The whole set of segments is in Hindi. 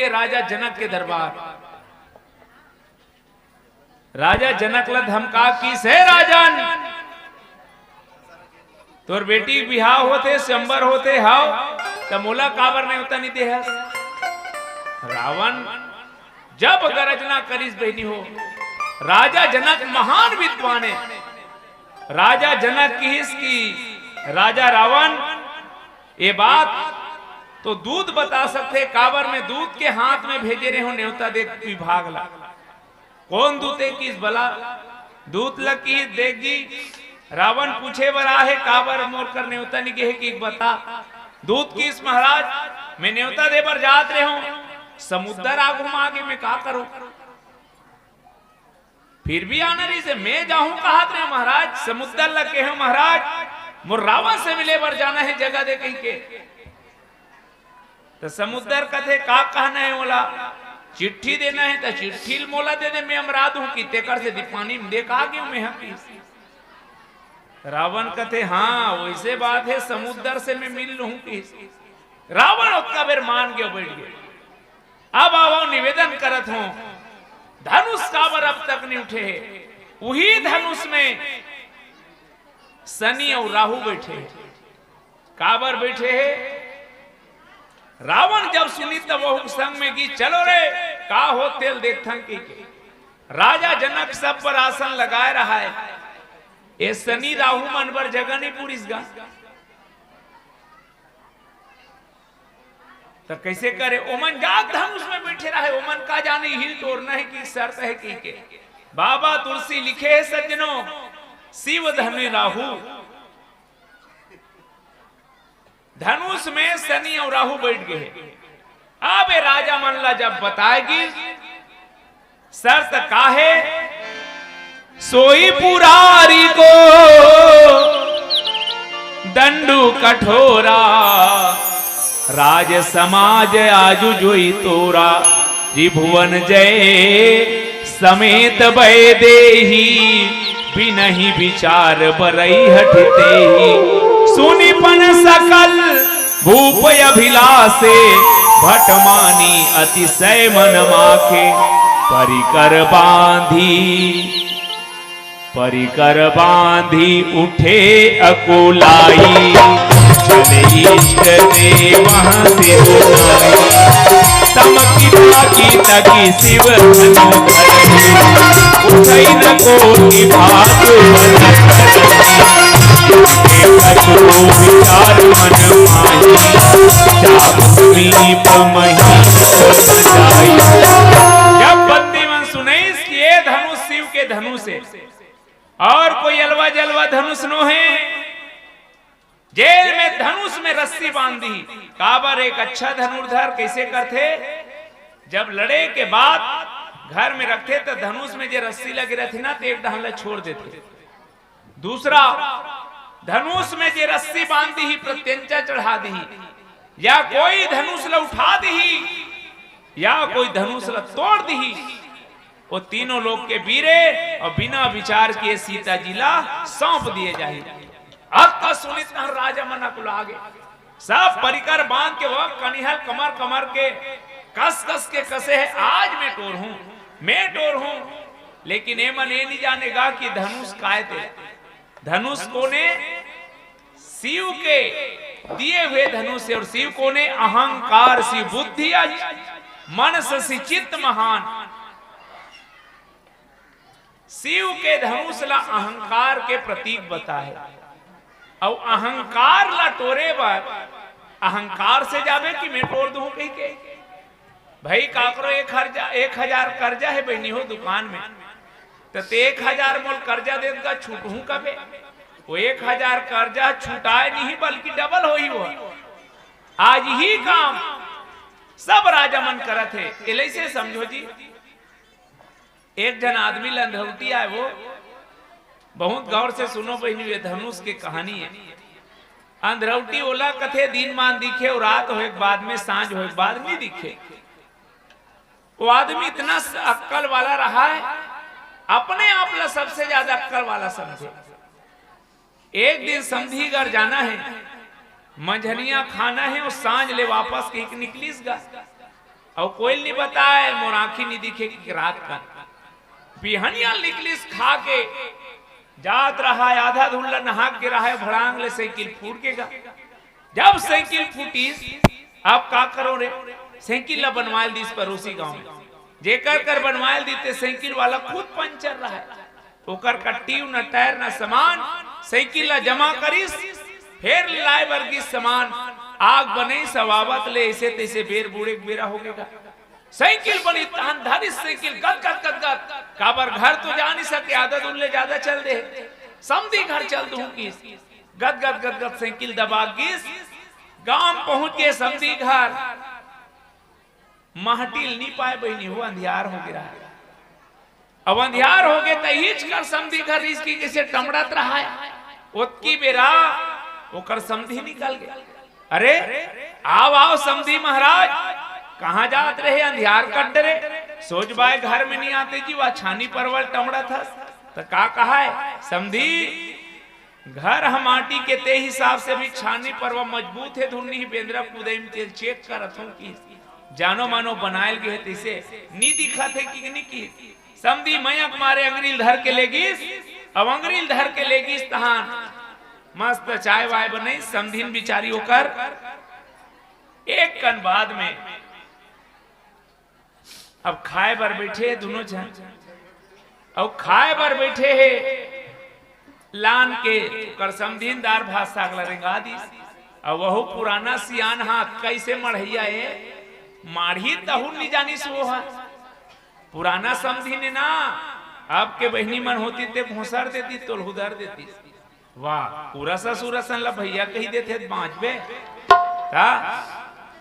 के राजा जनक के दरबार। राजा जनक ला धमका की से राजन तोर बेटी बिहाव होते संबर होते हाव त मोला काबर नहीं होता नहीं देहस। रावण जब गरजना करिस बहनी हो, राजा जनक महान विद्वान है। राजा जनक की राजा रावण ये बात तो दूध बता सकते, काबर में दूध के हाथ में भेजे रहे हो न्योता देख विभाग ला। कौन दूते किस भला दूत लगी देगी। रावण पूछे बरा है काबर मोर कर न्योता नहीं कहे कि बता दूत किस महाराज मैं न्योता दे पर जात रहे हूं, समुद्र आगू आगे मैं का करूं, फिर भी आना रही से मैं जाऊं कहा रहे महाराज, समुद्र लगे हो महाराज मोर रावण से मिले बर जाना है जगह दे कहीं के। तो समुद्र कथे का कहना है बोला चिट्ठी देना है तो चिट्ठी मोला दे दे मैं अमराध हूं कि तेकर से पानी में देख आ गया मैं। रावण कथे हाँ वैसे बात है समुद्र से मैं मिल लूं कि। रावण उसका बेर मान गया बैठ गया। अब आओ निवेदन करत हूं धनुष काबर अब तक नहीं उठे है। वही धनुष में शनि और राहु बैठे काबर बैठे है। रावण जब सुनी तब वो संग में की चलो रे का हो तेल देखथन की के। राजा जनक सब पर आसन लगाए रहा है, ये शनि राहु मन पर जगह नहीं पूरी गा तो कैसे करे। ओमन जाग धनुष में बैठे रहे, ओमन का जाने हिल तोड़ना है कि शर्त है की के। बाबा तुलसी लिखे है सज्जनों शिव धनु राहु, धनुष में शनि और राहु बैठ गए। अब राजा मनला जब बताएगी शर्त का है, सोई पुरारी को दंडू कठोरा, राज समाज आजु जोई तोरा, त्रिभुवन जय समेत भय देही, बिनहि विचार बरई हटते ही, सुनिपन सकल भूप अभिलाषे, भटमानी अतिशय मन माखे, परिकर बांधी उठे अकुलाई, चले इष्ट देव वहां से तमकी तकी शिव धनु उठई न कोटि भाग विचार मन माही, जब बत्तीवन सुनैस किए धनुष शिव के धनु से और कोई अलवा जलवा धनुष नो है। जेल में धनुष में रस्सी बांधी काबर एक अच्छा धनुर्धर कैसे करते, जब लड़े के बाद घर में रखते तो धनुष में जो रस्सी लगी रहती ना तो एक डहला छोड़ देते, दूसरा धनुष में जो रस्सी बांधी ही प्रत्यंचा चढ़ा दी, या कोई धनुष ला उठा दी या कोई धनुष ला तोड़ दी, वो तीनों लोग के वीरे और बिना विचार किए सीता जी ला सौंप दिए जाए। अब तो सुनित राजा मना को आगे सब परिकर बांध के वह कनिहल कमर कमर के कस कस के कसे है, आज मैं टोर हूं, लेकिन ये मन ये नहीं जानेगा कि धनुष काय थे। धनुष को ने शिव के दिए हुए धनुष से, और शिव को ने अहंकार शिव बुद्धि मन से चित्त महान, शिव के धनुष ला अहंकार के प्रतीक बता है। और अहंकार ला टोरे बार अहंकार से जावे कि मैं तोड़ दूं कहीं के। भाई काकरो 1000 कर्जा है बहनी हो दुकान में, तो 1000 मोल कर्जा देगा छूटू कबे, वो 1000 कर्जा छूटाए नहीं बल्कि डबल हो ही वो। आज ही काम सब राजा मन करत है, इले से समझो जी। एक जन आदमी लंधौती आए, वो बहुत गौर से सुनो बहनी, ये धनुष की कहानी है। अंधरौटी ओला कथे दिन मान दिखे और रात हो एक बाद में सांझ हो एक बाद नहीं दिखे। वो आदमी इतना अक्कल वाला रहा है, अपने आप ला सबसे ज्यादा अक्कल वाला समझे। एक दिन समझी घर जाना है, मंझनिया खाना है और सांझ ले वापस निकलीस गा। और कोई नहीं बताए मोर आंखी नहीं दिखे कि रात का बिहनिया निकलिस खा के जात रहा है, आधा धुल्ला नहा के रहा है, भड़ांग ले साइकिल फूट के गा। जब साइकिल फूटी आप का करो रे, साइकिल ला बनवाल दी पड़ोसी गांव में, जेकर कर बनवाल दीते साइकिल वाला खुद पंचर रहा है, ओकर का ट्यूब न टायर न सामान, साइकिल ला जमा करिस फिर लाए वर्गी सामान, आग बने सवावत ले ऐसे तैसे बेर बूढ़े बेरा हो गएगा। साइकिल बनी तान धारी साइकिल गद गद गद गद, काबर घर तो जा नहीं सके, आदत उनले ज्यादा चल दे, समझी घर चल दूं की गद गद गद गद साइकिल दबा गिस, गांव पहुंच के समझी घर महटिल नहीं पाए बहनी हो, अंधियार हो गया। अब अंधियार हो गए तहीच कर समझी घर इसकी जैसे टमड़त रहा है, उतकी बेरा ओकर समझी निकल गया। अरे आओ आओ समझी महाराज, कहाँ जात रहे, अंधियार कट डरे, सोच बाय घर में नहीं आते जी, वह छानी परवल टमड़ा था तो का कहा है समझी घर हम माटी के ते हिसाब से भी छानी परवा मजबूत है, धुनी बेंद्रा कुदई में तेल चेक करत हूं कि जानो मानो बनायल गए तैसे नी दिखा थे कि नहीं की। समझी मयक मारे अंग्रील धर के लेगिस, अब अंग्रील धर के लेगिस तहां मस्त चाय वाय बने, समझीन बिचारी होकर एक कन बाद में अब खाए बर बैठे दोनों जन, अब खाए बर बैठे है लान के कर समझीन दार भात साग लरेंगा दी, अब वह पुराना सियान हाथ कैसे मढ़ैया है माढ़ी तहु नहीं जानी सो है, पुराना समझी ने ना अब के बहनी मन होती ते भोसर देती तो उधर देती, वाह पूरा ससुर सन ला भैया कही देते बाँच बे,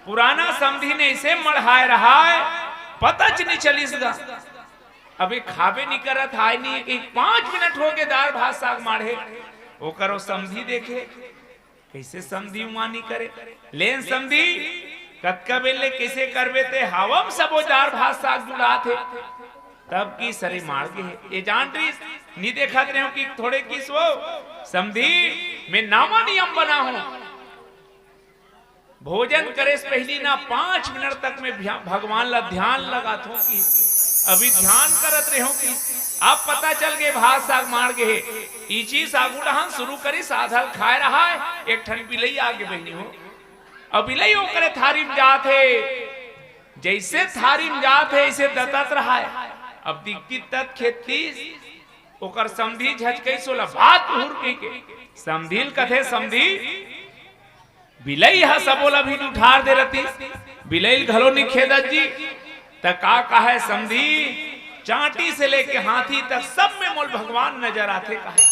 पुराना समझी ने इसे मढ़ाए रहा है, पता च नहीं चलीस गा, अभी खाबे नहीं करत हाय नहीं कि 5 मिनट हो गए दाल भात साग माढ़े, वो करो समझी देखे कैसे समझी मानी करे, लेन समझी कतका बेले कैसे करबे ते हवम सबो दाल भात साग जुड़ा थे, तब की सरे मार गए ये जान रही नहीं देखा रहे हो कि थोड़े किस वो समझी मैं नामा नियम बना हूं, भोजन करे से पहली ना 5 मिनट तक में भगवान ला ध्यान लगा थो कि अभी ध्यान करत रहे हो कि अब पता चल गए भात साग मार गए इची सागू डहान शुरू करी साधल खाए रहा है, एक ठन बिलई आगे बहनी हो, अब बिलई हो करे थारी में जाते जैसे थारी में जाते ऐसे दतत रहा है, अब दिखती तत खेती ओकर समझी झचकई सोला भात हुर के समझील कथे समझी बिलई हा सबोला भी उठार दे रती, बिलई घलो नहीं खेदत जी तका का है समझी चांटी से लेके हाथी तक सब में मोल भगवान नजर आते कहा,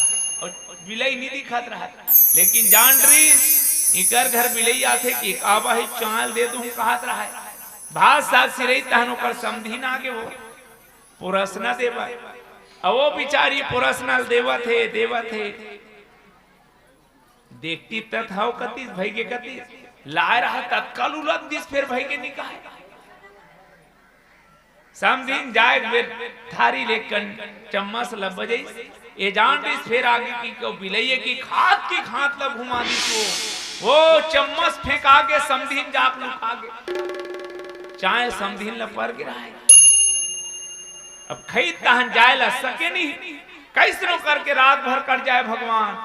और बिलई नहीं दिखत रहा, लेकिन जान रही इकर घर बिलई आते कि काबा ही चाल दे दूं कहत रहा है, भात साग सिरई तहनो कर समझी ना के वो पुरसना देवा, अब वो बिचारी पुरसना देवत है देखती तथ हाउ कती भाई के कती लाए रहा तत्काल उलट दिस फिर भाई के निकाह समझीन जाए थारी लेकर चम्मच लब बजे ये जान रही फिर आगे की क्यों बिलैये की खात लब घुमा दी वो चम्मच फेंका के समझीन जाक लुका गे चाहे समझीन लब पर गिरा है, अब खई तहन जाए ला सके नहीं, कैसे करके रात भर कर जाए भगवान,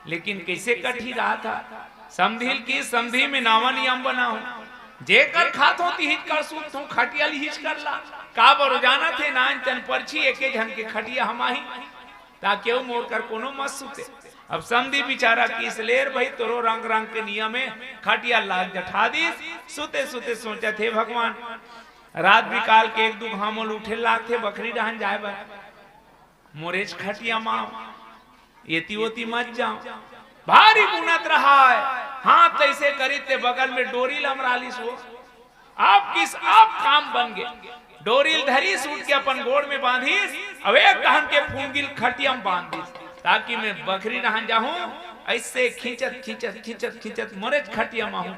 लेकिन कैसे कठी रहा था समझील की समझी में नावा नियम बना हो, जेकर खात होती हिच कर सूत हूं खटियाली हिच कर ला का रोजाना थे नान चन परछी एके झन के खटिया हमाही ताकि वो मोड़ कर कोनो मत सुते, अब समझी बिचारा किस लेर भाई तोरो रंग रंग के नियम में खटिया लाग जठा दी, सुते सुते सोचा थे भगवान रात बिकाल के 1-2 घामोल उठे लाग थे बकरी डहन जाए बा मोरेज खटिया माओ येती ओती मत जाओ, भारी बुनत रहा है हाथ ऐसे करी ते बगल में डोरी लमरालिस हो, आप किस आप काम बन गए, डोरी धरी सूट के अपन गोड़ में बांधीस, अब एक दहन के फूंगिल खटिया में बांध दीस ताकि मैं बकरी नहन जाऊं, ऐसे खींचत खींचत खींचत खींचत मोरेज खटिया में हूं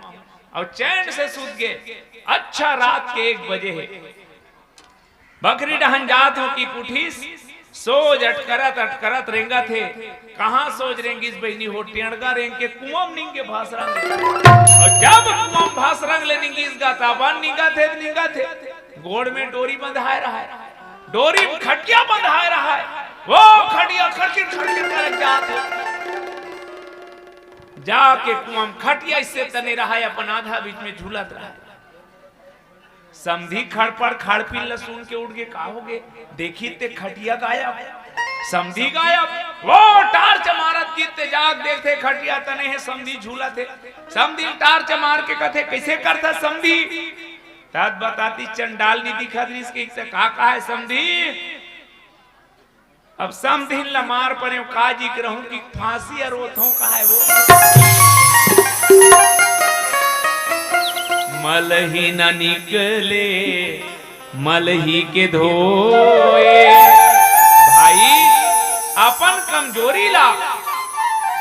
और चैन से सूत गए। अच्छा रात के 1 बजे है बकरी डहन जात हो की कुठीस सोच अटकरत अटकरत रेंगा थे। कहां सोच रेंगिस बहनी हो टेणगा रेंग के कुआं निंगे भास रंग। और जब कुआं भास रंग ले निंगिस गा ताबान निंगा थे गोड़ में डोरी बंधाए रहा है, डोरी में खटिया बंधाए रहा है। वो खटिया खड़किर खड़किर कर जाते जाके कुआं खटिया इससे तने रहा है, अपन आधा बीच में झूलत रहा है। समधी खड़पड़ खाड़पील लसून के उड़ के का हो गए, देखी ते खटिया गायब, समधी गायब। वो टार्च मारत गिरते जाग देखते खटिया तने है, समधी झूला थे। समधी टार्च मार के कथे कैसे करता समधी, तद बताती चंडाल नहीं दिखा इसके का है समधी। अब समधी ला मार पड़े काजी करहूं कि फांसी और रोथों का है वो। मल ही न निकले मल ही के धोए। भाई अपन कमजोरी ला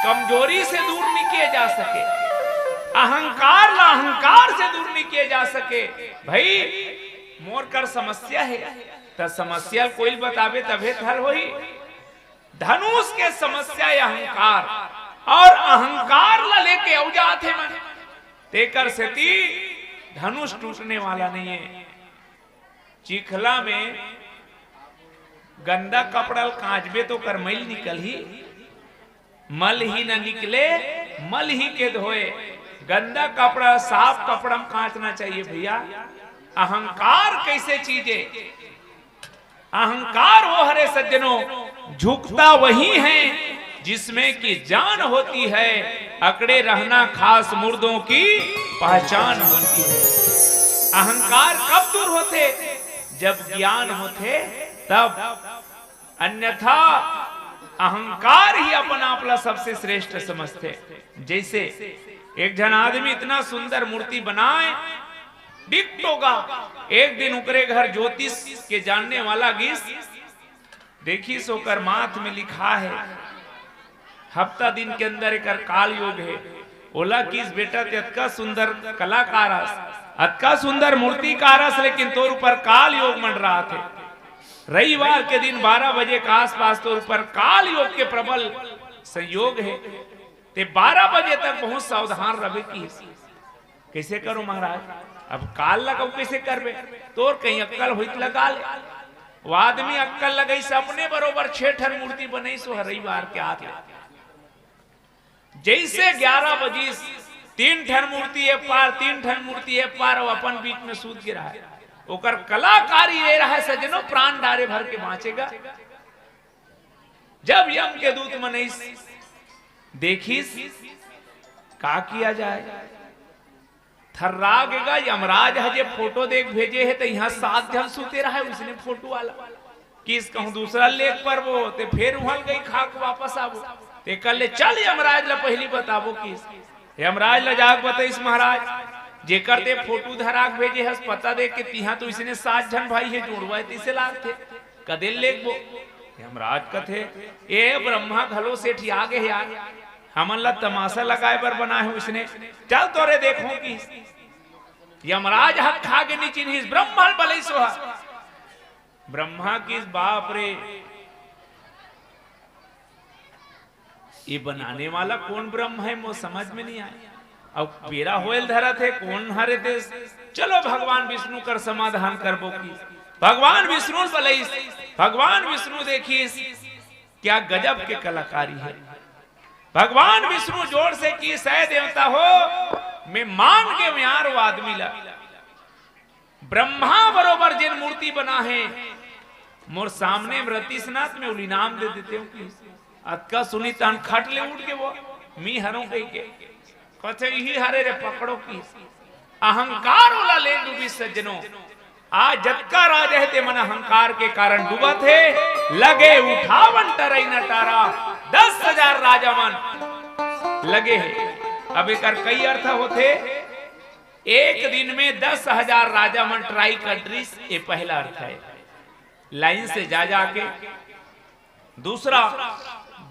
कमजोरी से दूर नहीं किए जा सके, अहंकार ला अहंकार से दूर नहीं किए जा सके। भाई मोर कर समस्या है तो समस्या कोई बतावे तबे हल होई। धनुष के समस्या अहंकार और अहंकार ला लेके औजात है मन तेकर सेती धनुष टूटने वाला नहीं है। चिखला में गंदा कपड़ा कांचबे तो कर मैल निकल ही, मल ही न निकले मल ही के धोए। गंदा कपड़ा साफ कपड़ा में कांचना चाहिए भैया। अहंकार कैसे चीजे, अहंकार वो हरे सज्जनों झुकता वही है जिसमें की जान होती है, अकड़े रहना खास मुर्दों की पहचान होती है। अहंकार कब दूर होते, जब ज्ञान होते तब, अन्यथा अहंकार ही अपना आपला सबसे श्रेष्ठ समझते। जैसे एक जन आदमी इतना सुंदर मूर्ति बनाए डिक्टोगा, एक दिन उकरे घर ज्योतिष के जानने वाला गिस देखी सोकर माथ में लिखा है हफ्ता दिन के अंदर एक काल योग है। ओला किस बेटा अतका सुंदर कलाकार अतका सुंदर मूर्तिकारस, लेकिन तोर ऊपर काल योग मंड रहा थे। रविवार के दिन 12 बजे के आसपास तोर ऊपर काल योग के प्रबल संयोग है, ते 12 बजे तक बहुत सावधान रहे की कैसे करो महाराज। अब काल लगाओ कैसे करबे, तोर कहीं अक्कल होइत लगा ले। वो आदमी अक्कल लगई सपने बरोबर 6 ठन मूर्ति बनई सो रविवार के आत जैसे 11 बजे 3 ठन मूर्ति है पार 3 ठन मूर्ति है पार, और अपन बीच में सूत गिरा है। ओकर कलाकारी ले रहा है सजनो, प्राण डारे भर के बाँचेगा। जब यम के दूत मनईस देखिस का किया जाए, थर्रागेगा। यमराज हजे फोटो देख भेजे है तो यहाँ 7 जन सूते रहा है उसने फोटो वाला। किस कहूं दूसरा लेख पर वो ते फिर उहल गई खाक वापस आवो ते कल ले चल यमराज ला पहली बताबो किस। यमराज ला जाग बताइस महाराज जेकर ते फोटो धराक भेजे हस पता दे के तिहा तो इसने 7 जन भाई है जोड़वा तीसे लाग थे कदे लेख वो। यमराज कथे ए ब्रह्मा घलो सेठ आगे यार हमन ला तमाशा लगाए बर बना है उसने, चल तोरे देखो कि यमराज हक खा के नीचे नहीं ब्रह्मा बलई सोहा। ब्रह्मा की बाप रे ये बनाने वाला कौन ब्रह्म है वो समझ में नहीं आया। अब बेरा होयल धरा थे कौन हरे देश, चलो भगवान विष्णु कर समाधान करबो की। भगवान विष्णु बलई, भगवान विष्णु देखिए क्या गजब के कलाकारी है। भगवान विष्णु जोर से की सह देवता हो मैं मान के म्यार वो आदमी ला ब्रह्मा बरोबर जिन मूर्ति बना है मोर सामने रतीसनाथ में उली नाम दे देते हो कि अतका सुनी तन खट ले उठ के वो मी हरों कही के कथे ही हरे रे पकड़ो की। अहंकार वाला ले डूबी सज्जनों, आज जतका राज है ते मन अहंकार के कारण डूबा थे। लगे उठावन टरई न टारा 10,000 राजा मन लगे हैं। अब एक कई अर्थ होते, एक दिन में 10,000 राजा मन ट्राई कंट्रीज, ये पहला अर्थ है लाइन से जा जाके। दूसरा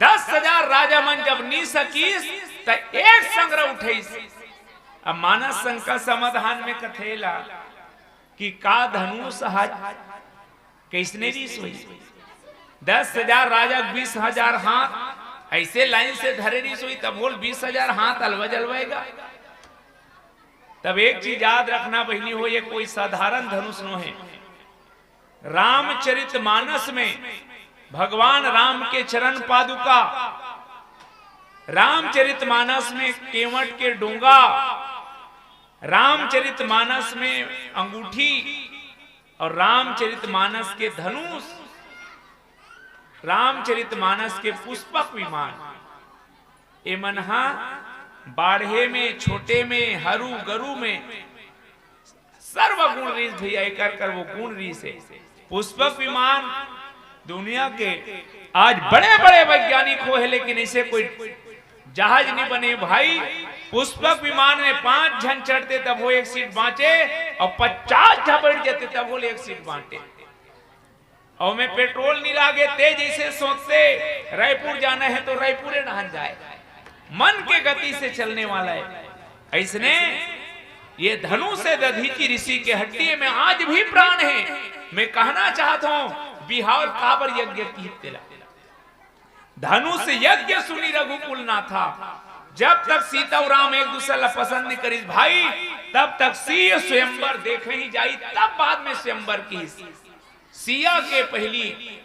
10,000 राजा मन जब नी सकीस तो एक संग्रह उठेस। अब मानस संघ का समाधान में कथेला कि का धनुष हाज कैसने रीस हुई 10,000 राजा 20,000 हाथ ऐसे लाइन से धरे नहीं सोई, तब बोल 20,000 हाथ अलवा जलवाएगा। तब एक चीज याद रखना बहनी हो, ये कोई साधारण धनुष नो है। रामचरितमानस में भगवान राम के चरण पादुका, रामचरितमानस में केवट के डोंगा, रामचरितमानस में अंगूठी और रामचरितमानस के धनुष, रामचरितमानस के पुष्पक विमान, ए मनहा बाढ़े में, छोटे में, हरू गरु में सर्वगुण रीस भैया कर कर वो गुण रीस है। पुष्पक विमान दुनिया के आज बड़े बड़े वैज्ञानिक हो है, लेकिन इसे कोई जहाज नहीं बने भाई। पुष्पक विमान में 5 जन चढ़ते तब वो 1 सीट बांटे, और 50 जन बैठ जाते तब वो 1 सीट बांटे। और में पेट्रोल नहीं लागे, तेज ऐसे सोचते रायपुर जाना है तो रायपुर नहन जाए, मन के गति से चलने वाला है। ऐसने ये धनु से दधीचि ऋषि के हड्डी में आज भी प्राण है। मैं कहना चाहता हूं बिहार काबर यज्ञ की तेला धनु से यज्ञ सुनी रघुकुल ना था। जब तक सीता और राम एक दूसरे पसंद नहीं करी भाई, तब तक सिया स्वयंवर देख ही जाई, तब बाद में स्वयंवर की। सिया के पहली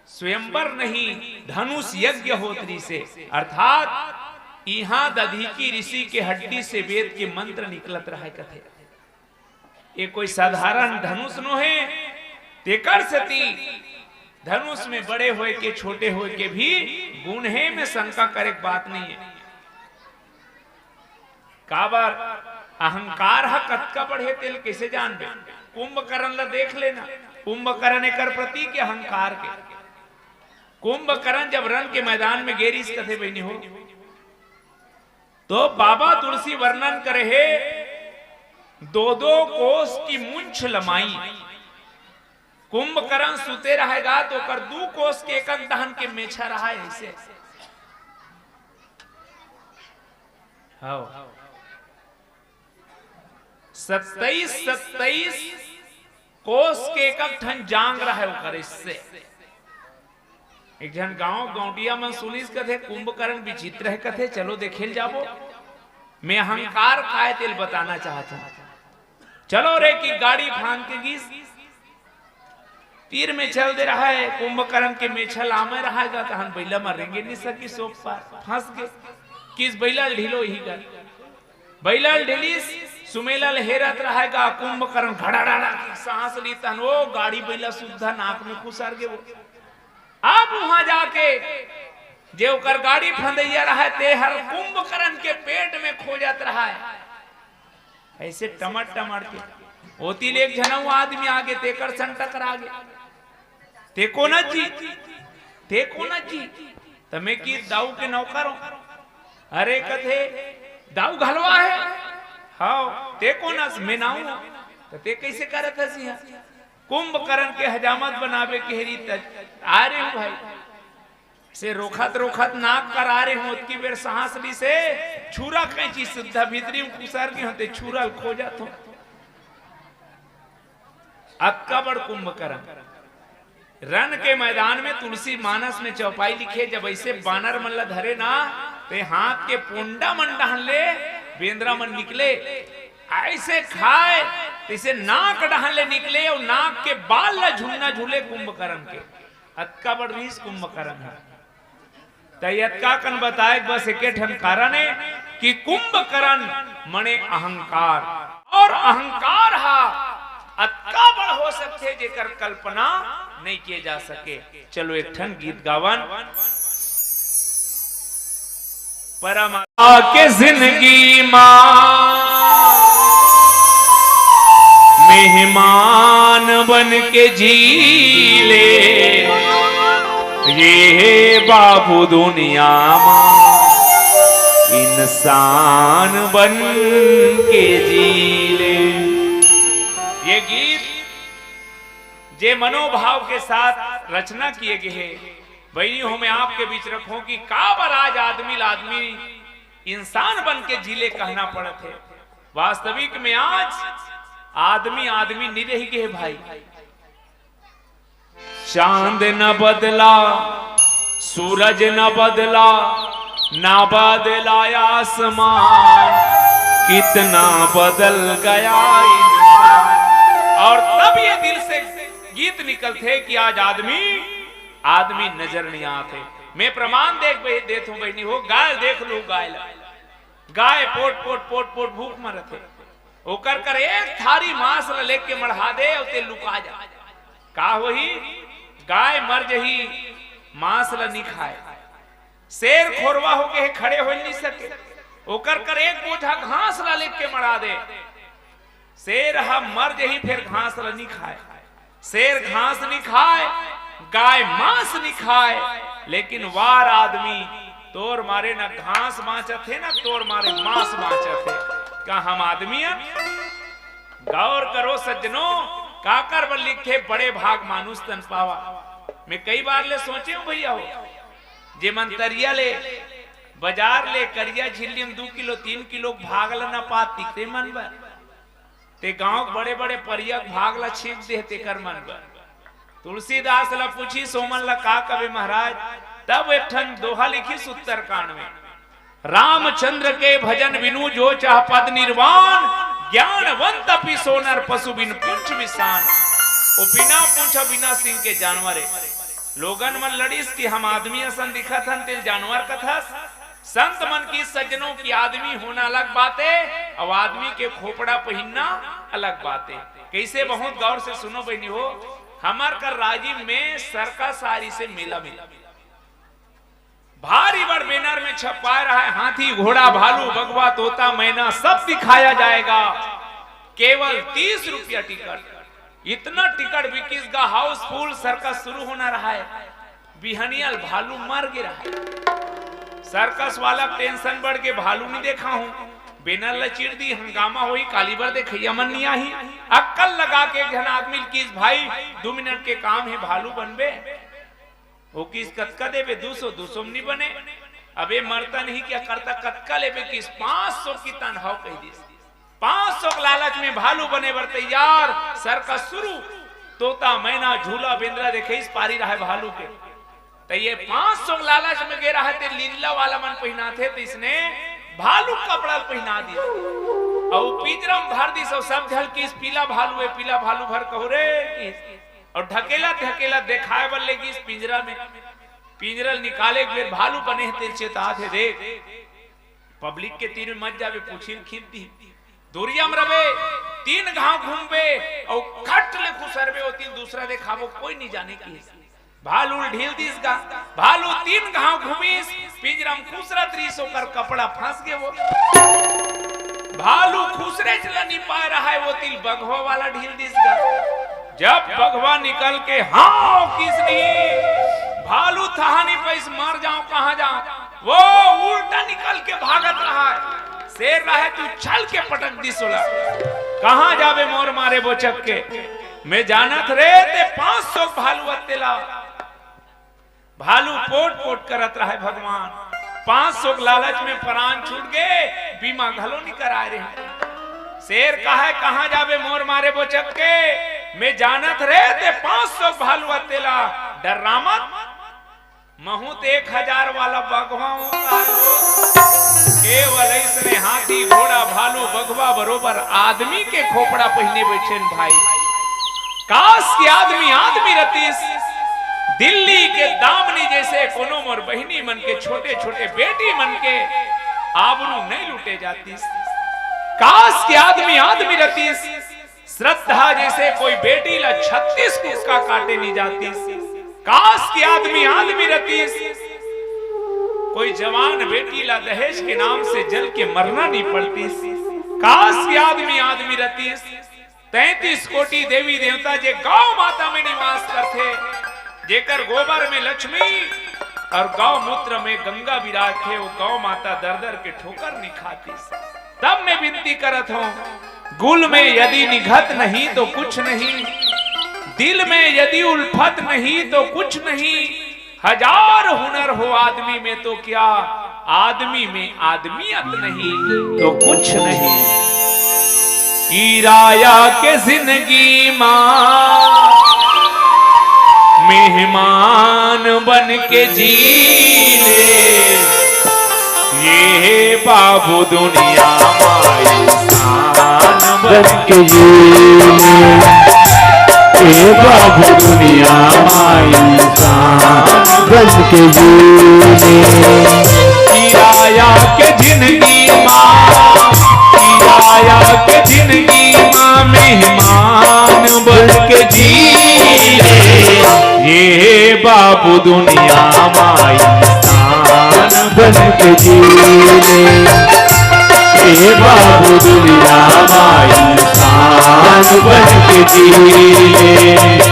स्वयंवर नहीं, धनुष यज्ञ होत्री से, अर्थात यहाँ दधीचि ऋषि के हड्डी से वेद के मंत्र निकलत रहे कथे। ये कोई साधारण धनुष नो है। तेकर सती धनुष में बड़े हुए के छोटे हुए के भी गुण है, में शंका करे बात नहीं है। काबर अहंकार हा कतका बढ़े तेल कैसे जान बे। कुंभकर्ण ला देख लेना, कुंभकर्ण एक प्रतीक के अहंकार के। कुंभकर्ण जब रण के मैदान में गेरिस कथे बहनी हो, तो बाबा तुलसी वर्णन करे है 2-2 कोस की मूंछ लमाई। कुंभकर्ण सुते रहेगा तो कर 2 कोस के एक दहन के मेछा रहा है ऐसे। हाँ 27 कोस के एक ठन जांग रहा है इससे। एक जन गांव गौटिया में सुनिस कथे कुंभकर्ण विचित्र है कथे, चलो देखेल जाबो। मैं अहंकार काय तेल बताना चाहता हूं। चलो रे की गाड़ी फांग के गीस तीर में चल दे रहा है, कुंभकर्ण के मेछल आमे रहेगा तो हम बैला मरेंगे नहीं सकी सोप पार फंस गए। किस बैला ढीलो ही कर बैला ढीलिस सुमेला हेरत रहेगा, कुंभकर्ण घड़ा सांस लीता वो गाड़ी बैला सुधा नाक में खुसार गए। अब वहां जाके जो कर गाड़ी फंदैया रहा है ते हर कुंभकर्ण के पेट में खो जात रहा है। ऐसे टमट के होती ले एक जनऊ आदमी आगे तेकर सन टकरा गए। तेको न जी तमे की दाऊ के नौकर हो। अरे कथे दाऊ घलवा है, हाँ तेको न मैं नाऊ तो ते कैसे करत हसी। कुंभकर्ण के हजामत बनावे के हरी तक आ रहे हूं भाई से रोखत नाक कर आ रहे हो की बेर सांस ली से छुरा कैची सुद्धा भीतरी में कुसार के होते छुरा खो जातो। अक्का बड़ कुंभकर्ण रण के मैदान में तुलसी मानस में चौपाई लिखे, जब ऐसे बानर मन ला धरे ना ते हाथ के पोंडा मन डाल ले बेंद्रा मन निकले, ऐसे खाए इसे नाक डाले निकले और नाक के बाल ला झूलना झूले कुंभकर्ण के। अक्का बड़ रीस कुंभकर्ण है। तयत्का कन बताए बस एक ठन कारण है कि कुंभकर्ण मने अहंकार, और अहंकार हा अक्का बड़ हो सकते जेकर कल्पना नहीं किए जा सके। चलो एक ठन गीत गावन। परम के जिंदगी मां मेहमान बन के जी ले, ये बाबू दुनिया मां इंसान बन के जी ले। ये गीत जे मनोभाव के साथ रचना किए गए हैं वही हो मैं आपके बीच रखूं कि काबर आज आदमी इंसान बन के जिले कहना पड़े थे। वास्तविक में आज आदमी नहीं रह गए भाई। चांद न बदला, सूरज न बदला, ना बदला आसमान, कितना बदल गया इंसान। और तब ये दिल से गीत निकलते कि आज आदमी नजर नहीं आते। मैं प्रमाण देता हूं बहनी हो, गाय देख लो, गाय पोट पोट पोट पोट भूख मरते, ओकर कर एक थारी मांस लेके मढ़ा दे उते लुका जा, का वही गाय मर जही मांस ला नहीं खाए। शेर खोरवा होके खड़े हो नहीं सके, ओकर कर एक बोझा घास ला लेके मरा दे, शेर हम मर जही फिर घास ला नहीं खाए। शेर घास नहीं खाए, गाय मांस नहीं खाए, लेकिन वार आदमी तोर मारे ना घास बाँचत थे ना तोर मारे मांस बाँचत थे। क्या हम आदमी हैं? गौर करो सज्जनों, काकर बल लिखे बड़े भाग मानुष तन पावा। मैं कई बार ले सोचे हूं भैया हो, जे मंतरिया ले बाजार ले करिया झिल्ली में 2 किलो 3 किलो भागल न पाती ते मन बर, ते गांव बड़े बड़े परिया भागला छींक देते कर मन बर। तुलसीदास ला पूछी सोमन ला का कवे महाराज, तब एक ठन दोहा लिखी उत्तरकांड में, रामचंद्र के भजन बिनु जो चाह पद निर्वाण, ज्ञानवंत अपि सोनर पशु बिन पुंछ विसान। ओ बिना पूंछ बिना सिंह के जानवरे लोगन मन लड़ीस कि हम आदमी असन दिखत हन तेल जानवर कथस। संत मन की सज्जनों की आदमी होना अलग बात है और आदमी के खोपड़ा पहनना अलग बात है। कैसे बहुत गौर से सुनो बहनी हो, हमार कर राजीव में सरका सारी से मेला भारी बड़ बैनर में छपा रहा है, हाथी घोड़ा भालू बगवा तोता मैना सब दिखाया जाएगा, केवल 30 रुपया टिकट। इतना टिकट बिकिस का हाउसफुल सर्कस शुरू होना रहा है। बिहनियल भालू मर गिरा है, सर्कस वाला टेंशन बढ़ के भालू नहीं देखा हूं, बैनर ला चिड़ दी, हंगामा हुई, कालीबर देखैया मन नहीं आई। अक्कल लगा के घन आदमी किस भाई 2 मिनट के काम है भालू बनबे, वो किस कतका देवे 200 नहीं बने, अबे मरता नहीं क्या करता, कतका लेवे किस 500 की तनख्वाह कह दी, 500 लालच में भालू बने बर तैयार। सर्कस शुरू, तोता मैना झूला बेंद्रा देखे इस पारी रहा है भालू के, तो ये 500 लालच में गे रहा थे, लीला वाला मन पहना थे, तो इसने भालू कपड़ा पहना दिया और पिंजरम भर दी, सब झल किस पीला भालू है, पीला भालू भर कहो रे किस, और ढकेला ढकेला दिखाए बल लेगी इस पिंजरा में, पिंजरल निकाले फिर भालू बने हैं तेल चेता थे, देख पब्लिक के तीन मत जावे, पूछी खींचती दूरिया में रवे, 3 घाव घूमबे और खट ले खुसरबे, और 3 दूसरा देखाबो, कोई नहीं जाने की भालू ढील दिस गा, भालू 3 घाव घूमीस, पिंजरा में खुसरा 300 कर कपड़ा फंस गए, वो भालू खुसरे चला नहीं पा रहा है, वो तिल बघवा वाला ढील दिस गा। जब बघवा निकल के हाँ किस नहीं, भालू था नहीं पैस मर जाऊं कहां जाऊं, वो उल्टा निकल के भागत रहा है। शेर रहा है तू छल के पटक दी सोला, कहां जावे मोर मारे वो चक्के, मैं जानत रे ते 500 भालू अतेला, भालू पोट पोट करत रहा है भगवान, 500 लालच में प्राण छूट गए, बीमा घलो नहीं करा रहे। शेर कहा है कहां जावे मोर मारे वो चक्के, मैं जानत रे ते 500 भालू अतेला, डर मत महू 1000 वाला बगवा केवल इसने हाथी घोड़ा भालू बगवा बरोबर आदमी के खोपड़ा पहने बैठे भाई। काश के आदमी रतीस दिल्ली के दामनी जैसे कोनो मोर बहिनी मन के छोटे छोटे बेटी मन के आबरू नहीं लूटे जाती। काश के आदमी रतीस श्रद्धा जैसे कोई बेटी ला 36 कुस्का काटे नहीं जाती। काश के आदमी रतीस कोई जवान बेटी ला दहेज के नाम से जल के मरना नहीं पड़ती। काश के आदमी रतीस 33 कोटि देवी देवता जे गौ माता में निवास करते, जेकर गोबर में लक्ष्मी और गौ मूत्र में गंगा विराज थे, वो गौ माता दर दर के ठोकर नहीं खाती। तब मैं विनती करत हूं, गुल में यदि निघत नहीं तो कुछ नहीं, दिल में यदि उल्फत नहीं तो कुछ नहीं, 1000 हुनर हो आदमी में तो क्या, आदमी में आदमियत नहीं तो कुछ नहीं। किराया के जिंदगी मां मेहमान बन के जी ले, ये बाबू दुनिया माई इंसान बन के जी ले, ये बाबू दुनिया माई इंसान बन के जी ले। किराया के जिंदगी माँ, किराया के जिंदगी माँ मेहमान बन के जी ले, ये बाबू दुनिया माई इंसान बन के जी ले, ये बाबू दुनिया माई इंसान बन के जी ले।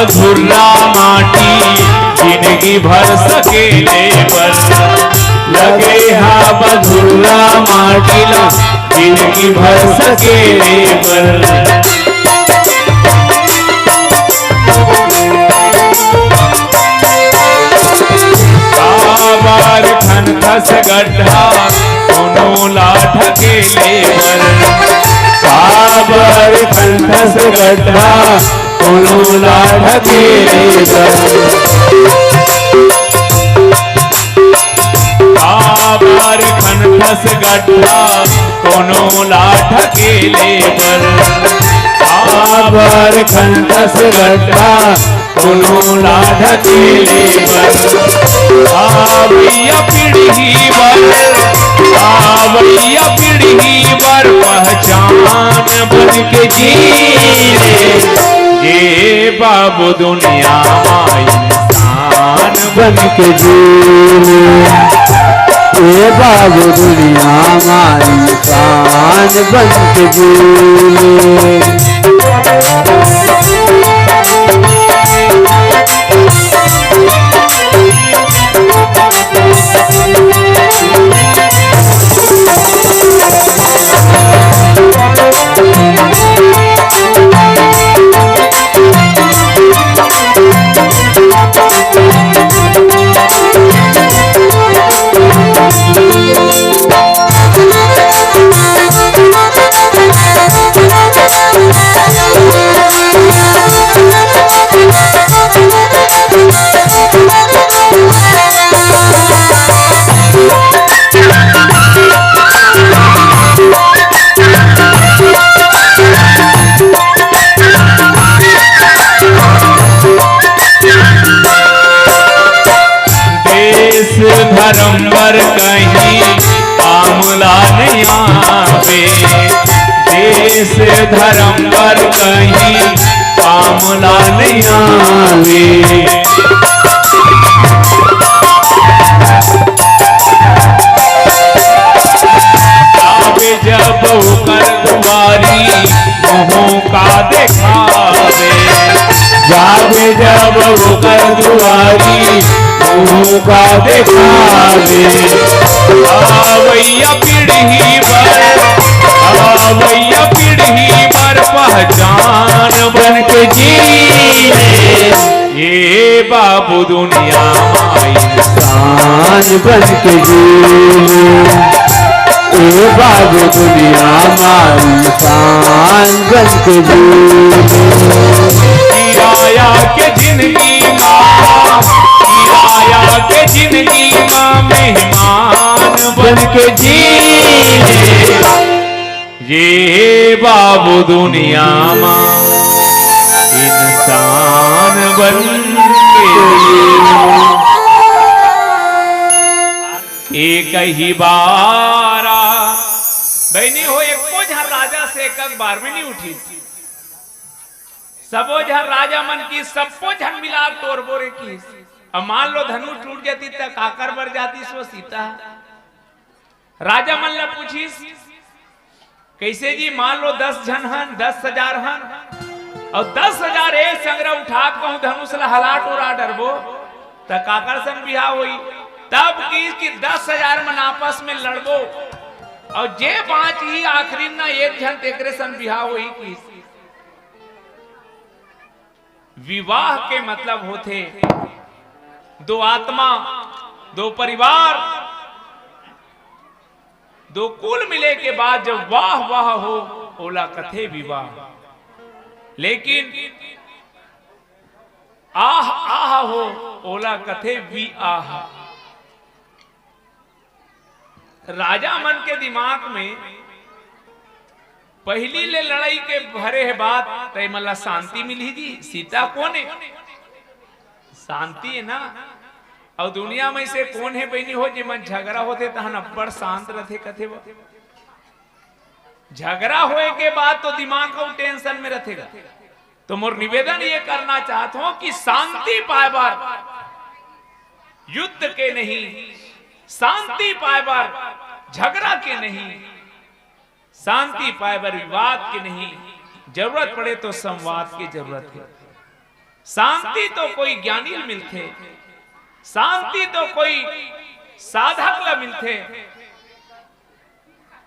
धुर्रा माटी जिंदगी भर सकेले पर, लगे हा बधुरा माटिला जिंदगी भर सकेले पर। काबर खन खस गड्ढा कोनो लाठ केले पर, काबर खन खस गड्ढा कोनो लाठ केले पर। काबर खन खस गड्ढा कोनो लाठ केले पर, काबर खन खस गड्ढा कोनो लाठ केले पर। आवैया पीढ़ी बर, आवैया पीढ़ी बर पहचान बन के जी ले, ये बाबू दुनिया माई इंसान बन के जी ले, ये बाबू दुनिया माई इंसान बन के जी ले। धर्म पर कहीं आमला नहीं आवे, देश धर्म पर कहीं आमला नहीं आवे। आवे जब कर दुआरी मुँहों का देखावे, जावे जब कर दुआरी मुँह का देखावे। आवैया पीढ़ी पर, आवैया पीढ़ी पर पहचान बन के जी ले, ये बाबू दुनिया माई इंसान बन के जी ले, ये बाबू दुनिया माई इंसान बन के जी ले। किराया के जिंदगी माँ, किराया के जिंदगी माँ मेहमान बन के जी ले, ये बाबू दुनिया माँ इंसान बन के एक ही बारा बहनी हो, एको झर राजा से एक बार में नहीं उठी, सबो झर राजा मन की सबो झन मिला तोर बोरे की। अब मान लो धनुष टूट जाती तो काकर बर जाती सो सीता। राजा मन ला पूछीस कैसे जी, मान लो 10 जन हन, 10,000 हन और 10,000 एक संग्रह उठा कहूं धनुष ला हलाट उड़ा डरबो तो काकर संग बिहा हुई। तब की 10,000 मन आपस में लड़बो और जे 5 ही आखिरी ना एक जन तेकरे संग बिहा हुई की। विवाह के मतलब होते दो आत्मा, दो परिवार, दो कुल मिले के बाद जब वाह वाह हो ओला कथे विवाह। लेकिन आह आह हो ओला कथे वी आह। राजा मन के दिमाग में पहली ले लड़ाई के भरे है बात तय मला शांति मिली जी। सीता कौन है? शांति है ना। और दुनिया में से कौन है बहनी हो जिमन झगड़ा होते तहन अब्बड़ शांत रथे कथे वो। झगड़ा होए के बाद तो दिमाग को टेंशन में रखेगा। तो मोर निवेदन ये करना चाहता हूं कि शांति पाए बार युद्ध के नहीं, शांति पाए बार झगड़ा के नहीं, शांति पाए बार विवाद के नहीं, जरूरत पड़े तो संवाद की जरूरत है। शांति तो कोई ज्ञानी मिलते, शांति तो कोई साधक ला मिलते।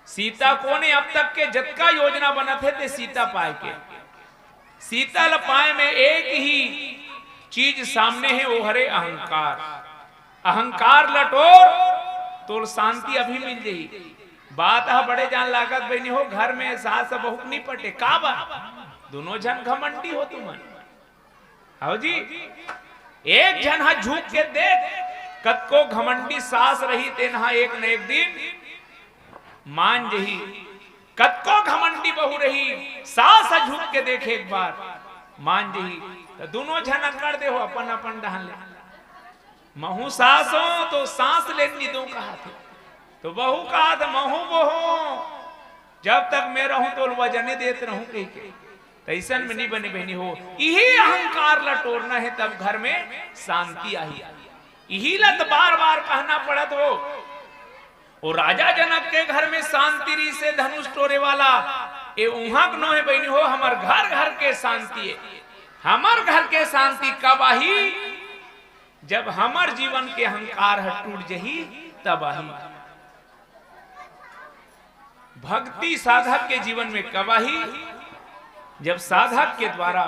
सीता को ने अब तक के जतका योजना बना थे सीता पाए के, सीता ला पाए में एक ही चीज सामने है, वो हरे अहंकार। अहंकार लटोर तो शांति अभी मिल जाएगी। बात है बड़े जान लागत बहनी हो, घर में सास बहु नहीं पटे का बात, दोनों जन घमंडी हो तुमन। आओ जी, एक जन हा झुक के देख, कतको घमंडी सास रही तेनहा एक न एक दिन मान जही। कतको घमंडी बहु रही सास झुक के देखे एक बार मान जही। तो दोनों जन अकड़ दे हो अपन अपन डहन ले। महू सास हो तो सांस लेनी दो कहा थे, तो बहू कहा था महू बहू जब तक मैं रहूं तो वजने देते रहूं कहीं के। ऐसा में नहीं बनी बहनी हो, यही अहंकार लटोरना है तब घर में शांति आई। यही लत बार बार कहना पड़त हो। और राजा जनक के घर में शांति री से धनुष टोरे वाला ए उहाक नो है बहनी हो। हमार घर घर के शांति है। हमार घर के शांति कब आई? जब हमार जीवन के अहंकार टूट जही तब आई। भक्ति साधक के जीवन में कब आई? जब साधक के द्वारा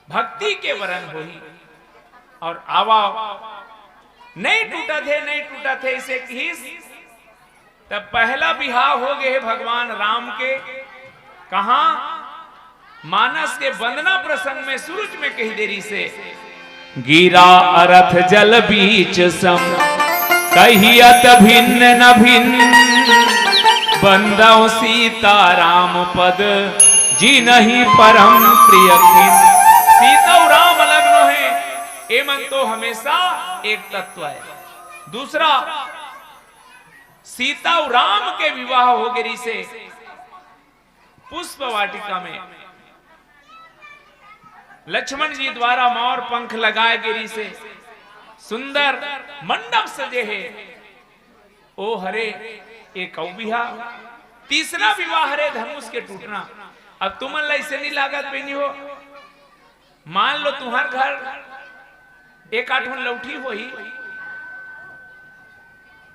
भक्ति के वरण हुई और आवा नहीं टूटा थे, नहीं टूटा थे इसे खीस। तब पहला बिहार हो गए भगवान राम के। कहा? मानस के वंदना प्रसंग में सूरज में कही देरी से गिरा अरथ जल बीच सम कहियत भिन्न न भिन्न बंदौ सीता राम पद जी नहीं परम प्रिय खिन। सीता और राम अलग नो है, एमन तो हमेशा एक तत्व है। दूसरा, सीता और राम के विवाह हो गिरी से पुष्प वाटिका में लक्ष्मण जी द्वारा मोर पंख लगाए गिरी से सुंदर मंडप सजे है। ओ हरे एक विवाह। तीसरा विवाह हरे धनुष के टूटना। अब तुम ऐसे नहीं लागत बनी हो, मान लो तुम्हार घर एक आठवन लौठी हो ही,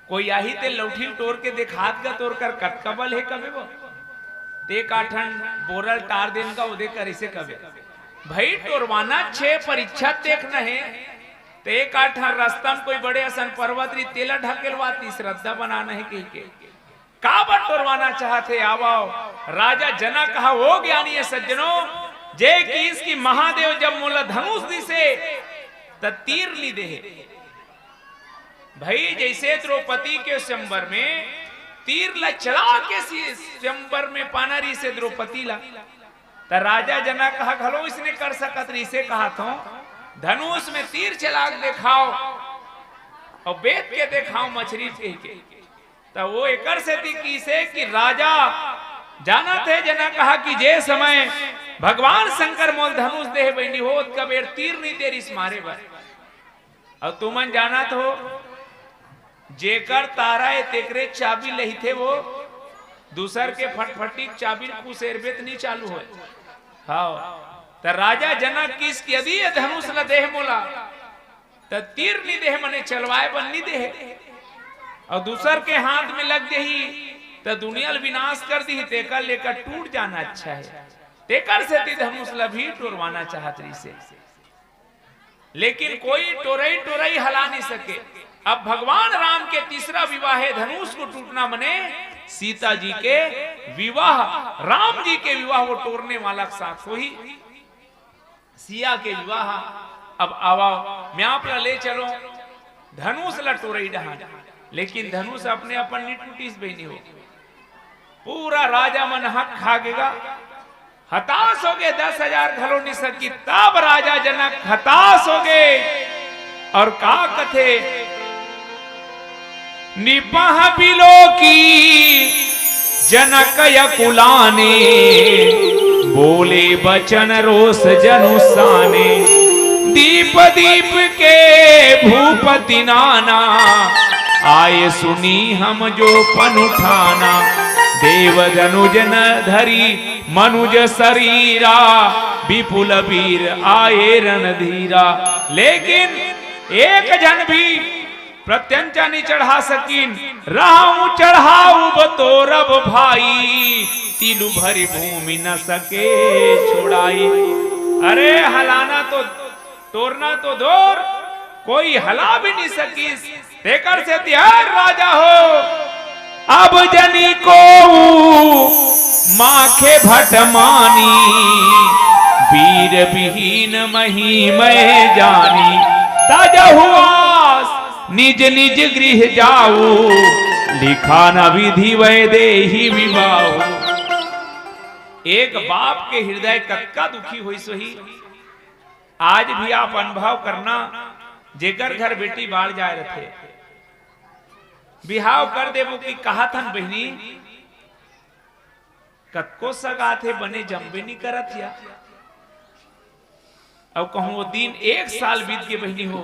कोई आही ते लौठी तोड़ के देखात का तोड़ कर कटकबल है कभी वो ते काठन बोरल टार देन का उदय कर इसे कभी भाई तोड़वाना 6 परीक्षा देखना है। ते काठन रास्ता में कोई बड़े असन पर्वत री तेला ढकेलवाती श्रद्धा बनाना है कहीं के काबर तोड़वाना चाहते। आवाओ राजा जना कहा हो ज्ञानी है सज्जनों, जे कि इसकी महादेव जब मोला धनुष दिसे त तीर ली दे। भाई जैसे द्रौपदी के स्वयंवर में तीर ला चला के स्वयंवर में पाना री से द्रौपदी ला, त राजा जना कहा घलो इसने कर सकत री से कहा था धनुष में तीर चला के दिखाओ और बेत के दिखाओ मछली के। तो वो एकर से थी से कि राजा जाना थे जना कहा कि जे समय भगवान शंकर मोल धनुष दे बनी हो कबेर तीर नहीं तेरी मारे बर और तुमन जाना तो जेकर तारा है तेकरे चाबी लही थे वो दूसर के फटफटी चाबी कुसेरबेत नहीं चालू है। हाँ तो राजा जनक किस यदि धनुष ल देह मोला तो तीर नहीं देह मने चलवाए बन नहीं देह और दूसर के हाथ में लग गई तो दुनिया विनाश कर दी तेकर लेकर टूट जाना अच्छा है। तेकर से ती धनुष ल भी टोरवाना चाहत से लेकिन कोई टोरई हला नहीं सके। अब भगवान राम के तीसरा विवाह है धनुष को टूटना मने सीता जी के विवाह राम जी के विवाह को तोड़ने वाला साथ हो ही सिया के विवाह। अब आवा मैं आप ले चलो धनुष ला टोरई डहा लेकिन धनुष अपने अपन नहीं टूटीस बहनी हो पूरा राजा मन हक खागेगा हताश हो गए 10,000 घलो नहीं सकी। तब राजा जनक हताश हो गए और का कथे निपह बिलो की जनक यकुलाने बोले बचन रोष जनुसाने दीप दीप के भूपति नाना आए सुनी हम जो पन उठाना देव धनुज न धरी मनुज शरीरा विपुल वीर आए रणधीरा। लेकिन एक जन भी प्रत्यंचा नहीं चढ़ा सकीन राहू चढ़ाऊ बतोरब भाई तिलु भरी भूमि न सके छोड़ाई। अरे हलाना तो तोड़ना तो दूर कोई हला भी नहीं सकी तेकर से त्यार राजा हो। अब जनी को माखे भटमानी वीर विहीन महिमय जानी ताजा हुआ निज निज गृह जाऊ लिखा न विधि वैदेही विवाह। एक बाप के हृदय कक्का दुखी हुई सोही आज भी आप अनुभव करना जेकर घर बेटी बाढ़ जाए रखे बिहाव कर देवो की कहा थन बहनी कतको सगा थे बने जम्बे नहीं करत या अब कहूं वो दिन 1 साल बीत के बहनी हो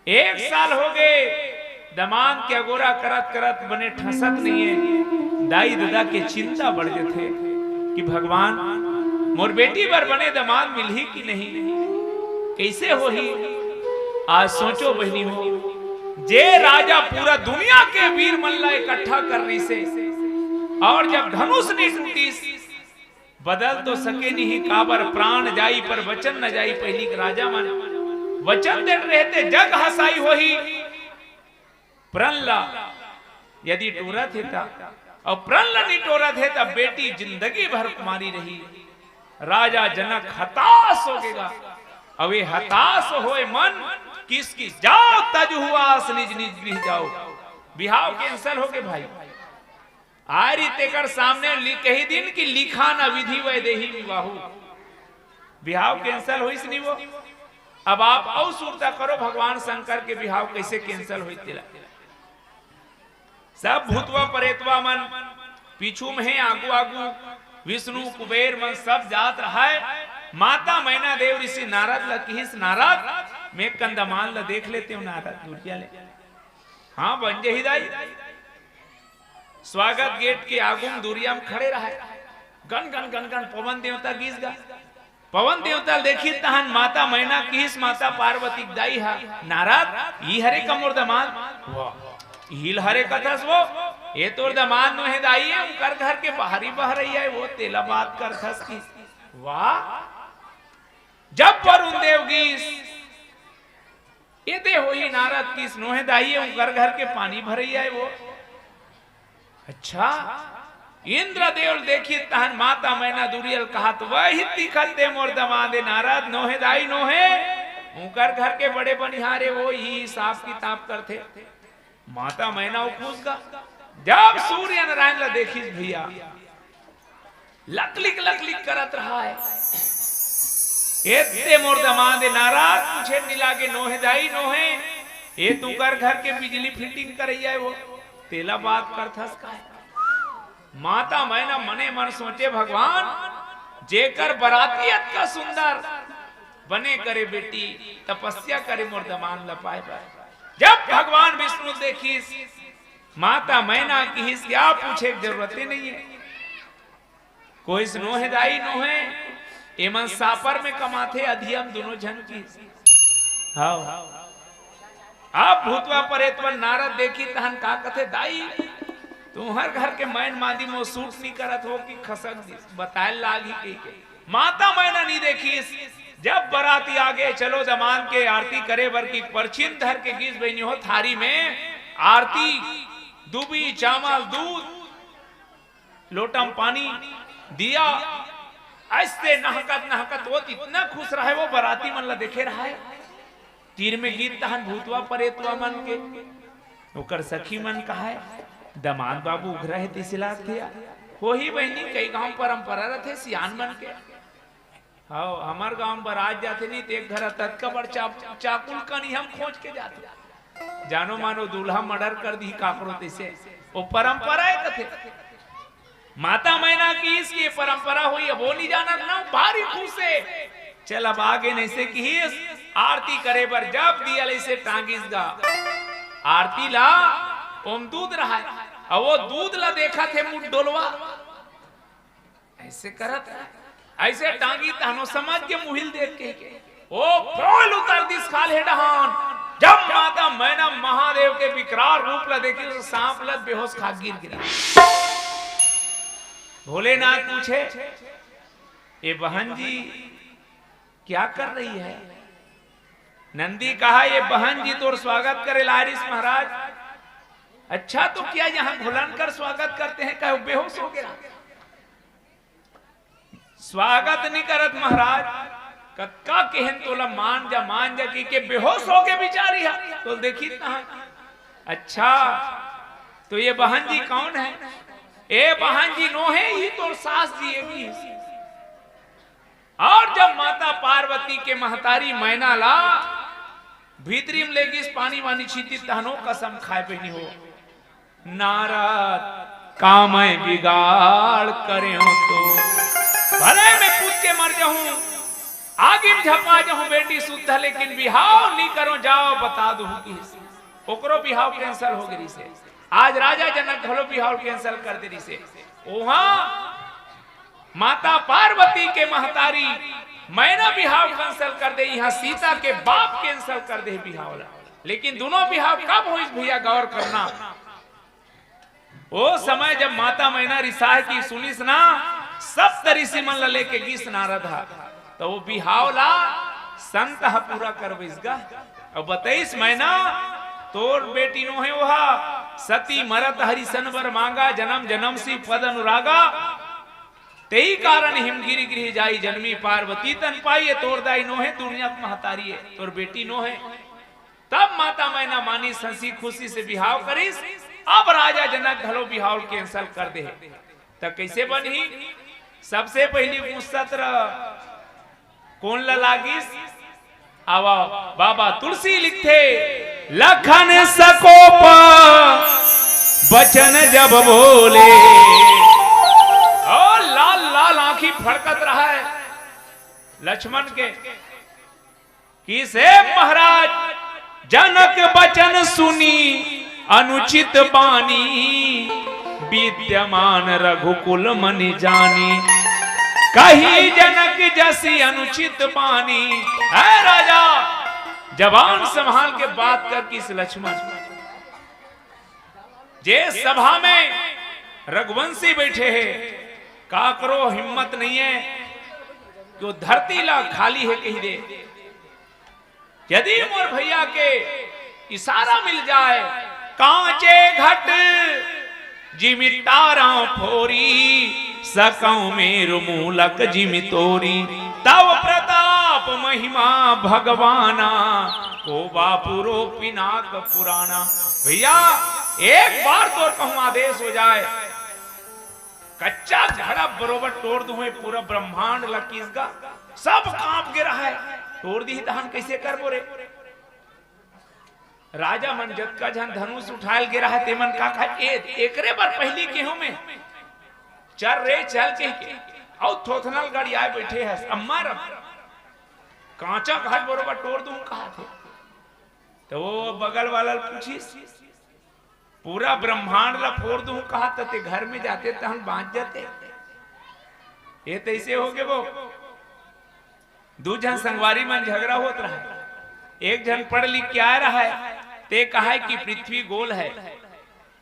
1 साल हो गए दमाद के अगोरा करत करत बने ठसक नहीं है। दाई दादा के चिंता बढ़ जाते कि भगवान मोर बेटी पर बने दमाद मिल ही कि नहीं कैसे हो ही। आज सोचो बहनी हो जे राजा पूरा दुनिया के वीर मल्ला इकट्ठा करने से और जब धनुष नहीं टूटी बदल तो सके नहीं काबर प्राण जाई पर वचन न जाई पहली राजा मन वचन दे रहते जग हसाई हो ही प्रणला यदि टोरा थे और प्रणला नहीं टोरा थे तब बेटी जिंदगी भर कुमारी रही। राजा जनक हताश हो गएगा अब ये हताश होए मन किसकी जाओ तज हुआस निज निज गृह जाओ बिहाव कैंसल हो गए भाई। आ रीते कर सामने कही दिन की लिखा न विधि वैदेही विवाह बिहाव कैंसल हो नहीं वो। अब आप और सुरता करो भगवान शंकर के बिहाव कैसे कैंसल हुई तेरा सब भूतवा परेतवा मन पीछू में है आगू आगू विष्णु कुबेर मन सब जात रहा है। माता मैना देव ऋषि नारद लकीस नारद मैं कंदमान ला देख लेते हूँ नारद दुर्या ले हाँ बंजे हिदाई स्वागत गेट के आगुम दूरिया में खड़े रहा गन गन गन गन पवन देवता गीस गा पवन देवता देखी तहन माता मैना किस माता पार्वती दाई हा नारद ई हरे कमोर दमान हिल हरे कथस वो ये तोर दमान नो है दाई है कर घर के बाहरी बह रही है वो तेला बात कर खस की वाह जब वरुण देव गीस ये दे हो ही नारद किस नोहे दाई है घर घर के पानी भर रही है वो अच्छा इंद्रदेव देखिए तहन माता मैना दुरियल कहा तो वही दिखत दे मोर दमादे नारद नोहे दाई नोहे उकर घर के बड़े बनिहारे वो ही हिसाब किताब करते माता मैना खुश का जब सूर्य नारायण ला देखी भैया लकलिक लकलिक करत रहा है एते मोर दमादे नाराज पूछे नीला के नोहे दाई नोहे ये तू कर घर के बिजली फिटिंग करैया है वो तेला बात करथस का माता मैना मने मन सोचे भगवान जेकर बरातियत का सुंदर बने करे बेटी तपस्या करे मोर दमान लपाए पाए। जब भगवान विष्णु देखी माता मैना की क्या पूछे जरूरत ही नहीं है। कोई स्नो है दाई नो है एमन सापर में कमाथे अधियम दोनों जन की। हाँ आप भूतवा परेतवा नारद देखी तहन का कथे दाई तुम्हार घर के मैन मादी में सूट नहीं करत हो कि खसक बताए लागी के। माता मैना नहीं देखी। जब बराती आगे चलो दमान के आरती करे बर की परछिन धर के गीस बहनी हो थारी में आरती दूबी चावल दूध लोटम पानी दिया ऐसे नहकत नहकत वो इतना खुश रहा है वो बराती मन ला देखे रहा है। तीर में गीत तहन भूतवा परेतवा मन के ओकर सखी मन कहा है दमाद बाबू उघरा है तिसला थे हो ही बहनी कई गांव परंपरा रहे सियान मन के। हाँ हमार गांव पर आज जाते नहीं तो एक घर तत्का बड़ चाकुल कनी हम खोज के जाते जानो मानो दूल्हा मर्डर कर दी काकरो तिसे वो परंपरा है कथे। माता मैना की इसकी परंपरा हुई वो नहीं जाना ना भारी खुश है। चल अब आगे नहीं से की आरती करे पर जब दिया ऐसे टांगिस गा आरती ला ओम दूध रहा है और वो दूध ला देखा थे मुंह डोलवा ऐसे करत ऐसे टांगी तहनो समझ के मुहिल देख के ओ फूल उतर दिस खाल है डहान। जब माता मैना महादेव के विकराल रूप ला देखी तो सांप लद बेहोश खा गिर गिरी। भोलेनाथ पूछे ए बहन जी क्या कर रही है। नंदी कहा ये बहन जी तो स्वागत करे लारिस महाराज। अच्छा तो क्या यहाँ भुलन कर स्वागत करते हैं क्या बेहोश हो गया। स्वागत नहीं करत महाराज कक्का केहन तोला मान जा कि बेहोश हो के बिचारी है तो देखी कहा। अच्छा तो ये बहन जी कौन है। ए बहन जी नो है ही तो सास जी है। और जब माता पार्वती के महतारी मैना ला भीतरी में लेगी इस पानी वानी छीती तहनो कसम खाए पे नहीं हो। नारद काम बिगाड़ करे हो तो भले मैं कूद के मर जाऊं आगे में झपा जाऊं बेटी शुद्ध लेकिन बिहाव नहीं करो जाओ बता दू ओकरो बिहाव कैंसल हो गई से। आज राजा जनक घलो बिहाव कैंसल कर दे से। वहां माता पार्वती के महतारी मैना बिहाव कैंसल कर दे यहाँ सीता के बाप कैंसल कर दे बिहाव। लेकिन दोनों बिहाव कब हो भैया गौर करना। वो समय जब माता मैना रिसाह की सुनिस ना सब ऋषि मन ला लेके गीस नारद तो वो बिहाव ला संत पूरा करवेगा और बताइस मैना तोर बेटी नो है वहा सती मरत हरिसन बर मांगा जन्म जन्म सी पद अनुरागा तेई कारण हिमगिरी गृह जाई जन्मी पार्वती तन पाई तोर दाई नो है दुनिया महतारी है तोर बेटी नो है। तब माता मैना मानी हंसी खुशी से बिहाव करिस। अब राजा जनक घलो बिहाव कैंसल कर दे तो कैसे बनी। सबसे पहली मुसत्र कौन लागिस आवा बाबा तुलसी लिखते लखन सकोप बचन जब बोले और लाल लाल आंखी फड़कत रहा है लक्ष्मण के किसे महाराज जनक बचन सुनी अनुचित बानी विद्यमान रघुकुल मनि जानी कही जनक जैसी अनुचित बानी। है राजा जबान संभाल के बात कर किस लक्ष्मण जे सभा में रघुवंशी बैठे हैं का करो हिम्मत नहीं है जो धरती ला खाली है कही दे। यदि मोर भैया के इशारा मिल जाए कांचे घट जिमितारा फोरी सकौ मेरु मूलक जिमितोरी तव प्रताप महिमा भगवाना को बापुरो पिनाक पुराना। भैया एक बार तो कहूं आदेश हो जाए कच्चा घड़ा बरोबर तोड़ दूं पूरा ब्रह्मांड लकीसगा सब कांप गिरा है तोड़ दी दहन कैसे कर बोरे। राजा मन जत का जन धनुष उठाल गिरा है तेमन का एकरे बार पहली केहू में चल रे चल के और थोथनल गाड़ी आए बैठे है अम्मा कांचा घाट बरोबर तोड़ दूं कहा थे। तो वो बगल वाला पूछी पूरा ब्रह्मांड ला फोड़ दूं कहा ते घर में जाते तो हम बांध जाते। ये तो ऐसे हो गए वो दो जन संगवारी में झगड़ा होता रहा। एक जन पढ़ लिख के आ रहा है ते कहा है कि पृथ्वी गोल है।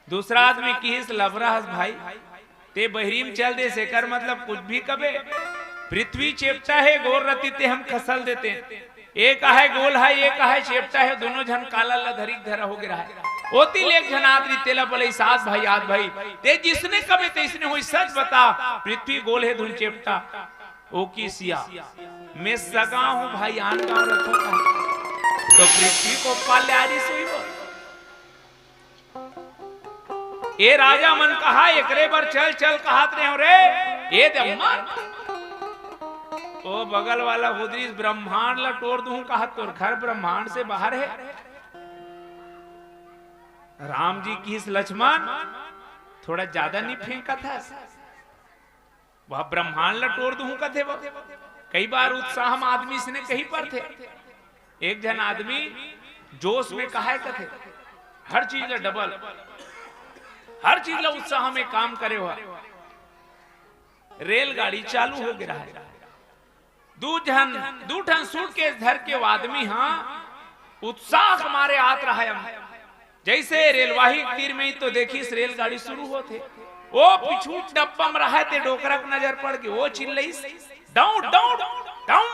दूसरा आदमी किस लबराहस भाई ते बहरीम चल दे सेकर मतलब कुछ भी कबे पृथ्वी चेपटा है गोल रती ते हम खसल देते। एक है गोल है एक है चेपटा है दोनों जन काला लधरी धरा हो गया है। ओतिल एक जन आदमी तेला बोले सास भाई आद भाई ते जिसने कबे ते इसने हुई सच बता पृथ्वी गोल है धुन चेपटा ओ की सिया मैं सगा हूं भाई आन गांव रखूंगा तो पृथ्वी को पाल्यारी से ये राजा मन कहा एकरे बार चल चल कहत रहे हो रे ये दम्मा ओ बगल वाला हुदरी ब्रह्मांड ला तोड़ दूं कहा तोर घर ब्रह्मांड से बाहर है। राम जी की इस लक्ष्मण थोड़ा ज्यादा नहीं फेंका था वह ब्रह्मांड ला तोड़ दूं कथे वो कई बार उत्साह में आदमी इसने कहीं पर थे। एक जन आदमी जोश में कहा कथे हर चीज ला डबल हर चीज ला उत्साह में काम करे हुआ रेलगाड़ी चालू हो गया है। दू ठन सूटकेस धर के आदमी हाँ उत्साह हमारे आत रहा है जैसे रेलवाही तीर में ही तो देखी इस रेलगाड़ी शुरू होते वो पिछू डब्बा में रहा थे डोकरा को नजर पड़ के वो चिल्लाई डाउन डाउन डाउन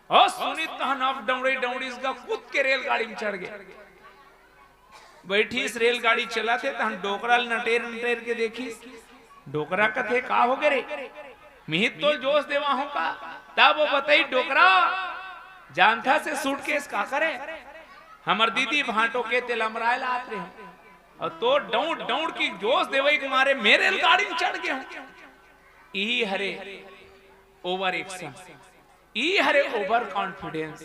और सुनी तहन अब डौड़ी डौड़ी इसका कूद के रेलगाड़ी में चढ़ गए। बैठी इस रेलगाड़ी चलाते तहन डोकरा नटेर नटेर के देखी डोकरा कथे का हो गए रे मिहित तो जोश देवा हूं का तब वो बताई डोकरा जानता से सूटकेस का करे हमर दीदी भाटो के तेलमराय लात रहे और तो डाउन डाउन की जोश देवे के मारे मेरे रेलगाड़ी में चढ़ गए ई हरे ओवर एक्शन ई हरे ओवर कॉन्फिडेंस।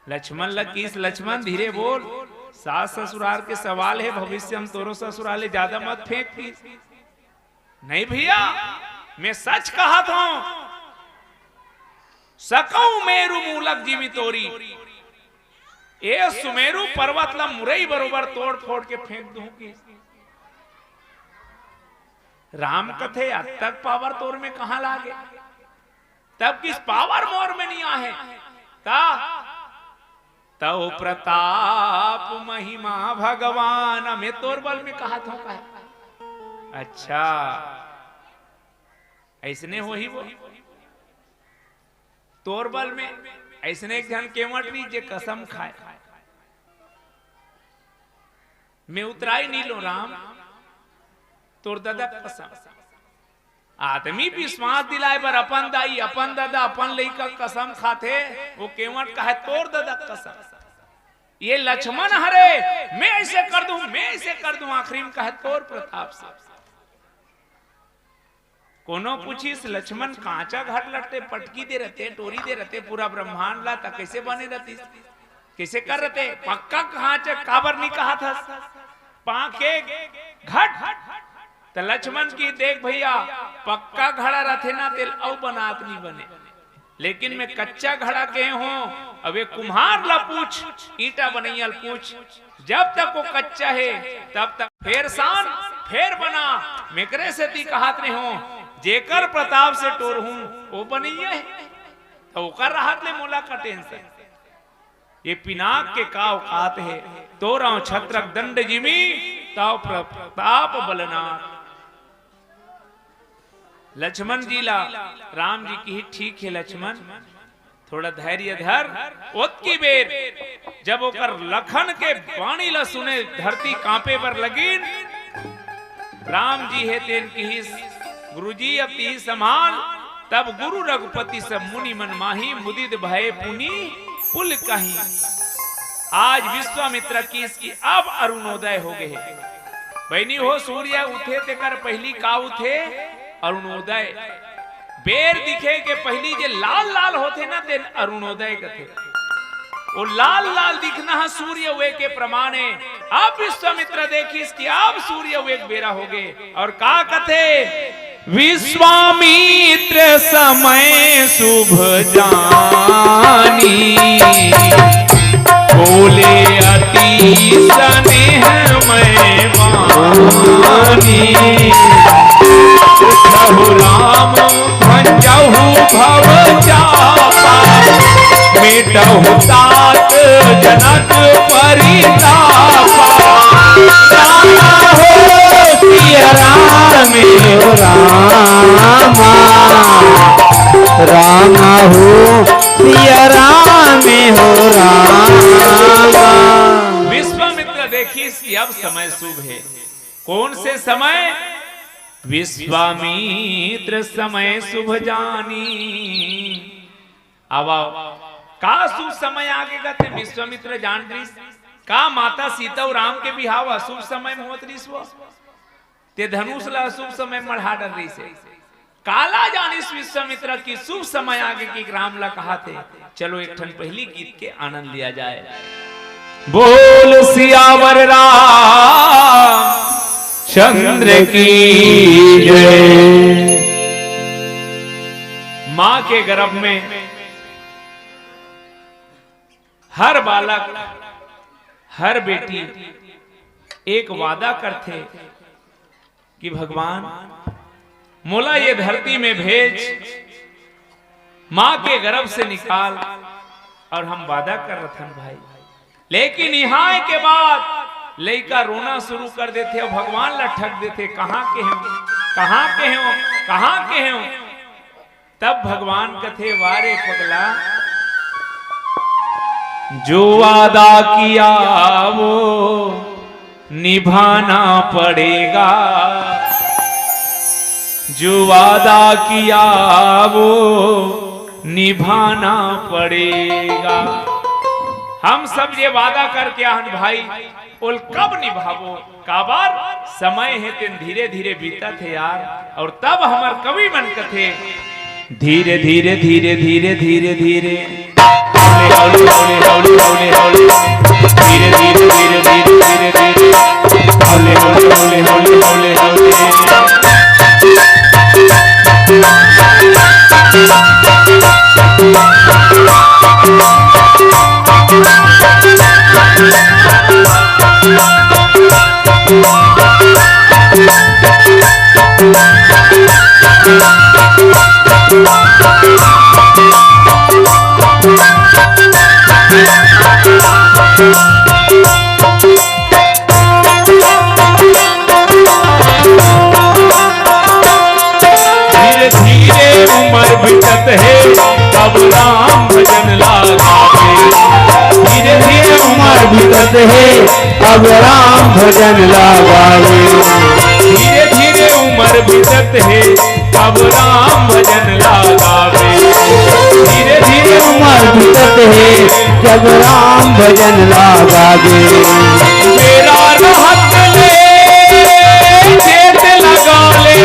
लक्ष्मण लकीस लक्ष्मण धीरे बोल सास ससुराल के सवाल है भविष्य हम तोरो ससुराले ज्यादा मत फेंक नहीं भैया मैं सच कहा था सकऊ मेरु मूलक जीवी तोरी ए सुमेरु पर्वत ला मुरई बरोबर तोड़ फोड़ के फेंक दूं की राम कथे अब तक पावर तोर में कहां लागे तब किस पावर मोर में नहीं आहे ता तो प्रताप महिमा भगवान में तोर बल में कहा था का अच्छा ऐसने हो ही वो तोर बल में ऐसने एक जन केवट नहीं जे कसम खाए मैं उतराई नहीं लो राम तोर दादा कसम आदमी विश्वास दिलाए पर अपन दाई अपन दादा अपन लइका कसम खाते वो केवट का है तोर दादा कसम ये लक्ष्मण हरे मैं ऐसे कर दूं आखिरी में कहे तोर प्रताप से कोनो पूछिस लक्ष्मण कांचा घाट लटते पटकी दे रहते टोरी दे रहते पूरा ब्रह्मांड ला तक कैसे बने रहती कैसे कर रहते पक्का कांचा काबर नहीं कहा था पाके घट तो लक्ष्मण की देख भैया पक्का घड़ा रहते ना तेल औ बनात नहीं बने लेकिन मैं कच्चा घड़ा के हूं अब एक कुम्हार ला पूछ ईटा बनैयल पूछ जब तक वो कच्चा है तब तक फेर सान फेर बना मेकरे से ती कहात नहीं हो जेकर प्रताप से टोर हूं वो बनैया है तो कर राहत ले मोला का टेंशन ये पिनाक के का औकात है तोरा छत्रक दंड जिमी ताव प्रताप बलना। लक्ष्मण जी ला राम जी की ही ठीक है लक्ष्मण थोड़ा धैर्य धर ओतकी बेर जब ओकर लखन के वाणी ला सुने धरती कांपे पर लगी राम जी है तेन की ही गुरुजी अब ती समान तब गुरु रघुपति सब मुनि मन माही मुदित भय पुनि पुल कहीं आज विश्वामित्र की इसकी अब अरुणोदय हो गए बहनी हो सूर्य उठे ते कर पहली का उठे अरुणोदय बेर दिखे के पहली जे लाल लाल होते ना ते अरुणोदय कथे वो लाल लाल दिखना है सूर्य वे के प्रमाणे अब विश्वामित्र देखी इसकी अब सूर्य वे बेरा हो गए और का कथे विश्वामित्र समय शुभ जानी, बोले अति स्नेहमय वाणी। प्रभु राम भंजहु भव चापा, मिटहु तात जनक परितापा। रामा हो सिया राम हो रामा, रामा हो सिया राम हो रामा। विश्वामित्र देखिए कि अब समय शुभ है। कौन से समय? विश्वामित्र समय शुभ जानी। अब का शुभ समय आगे गते विश्वामित्र जान रही का माता सीता और राम के बिहाव शुभ समय में होत रही, ते धनुष ला शुभ समय मढ़ा डर रही से। काला जानिस विश्वामित्र की शुभ समय आगे की राम ला कहा थे। चलो एक ठन पहली गीत के आनंद लिया जाए। बोल सियावर राम चंद्र की जय। मां के गर्भ में हर बालक हर बेटी एक वादा करते कि भगवान मोला ये धरती में भेज, मां के गर्भ से निकाल, और हम वादा कर रहे भाई। लेकिन यहाँ के बाद लड़का रोना शुरू कर देते और भगवान लठक देते, कहां के हो, कहां के हो, कहां के हो। तब भगवान कथे वारे पगला, जो वादा किया वो निभाना पड़ेगा, जो वादा किया वो निभाना पड़ेगा। हम सब ये वादा करके आहन भाई, और कब निभावो काबार समय है तेन धीरे धीरे बीता थे यार। और तब हमार कवि मन कथे धीरे धीरे धीरे धीरे धीरे धीरे हौले हौले हौले हौले हौले धीरे धीरे धीरे धीरे धीरे धीरे हौले हौले हौले हौले हौले हौले। धीरे धीरे उम्र बीतत है अब राम भजन लागावे। धीरे धीरे उम्र बीतत है अब राम भजन लागावे। धीरे धीरे उम्र बीतत है अब राम भजन लागावे। धीरे धीरे उम्र बीतत है जब राम भजन लागावे। मेरा रहत ले चेत लगा ले,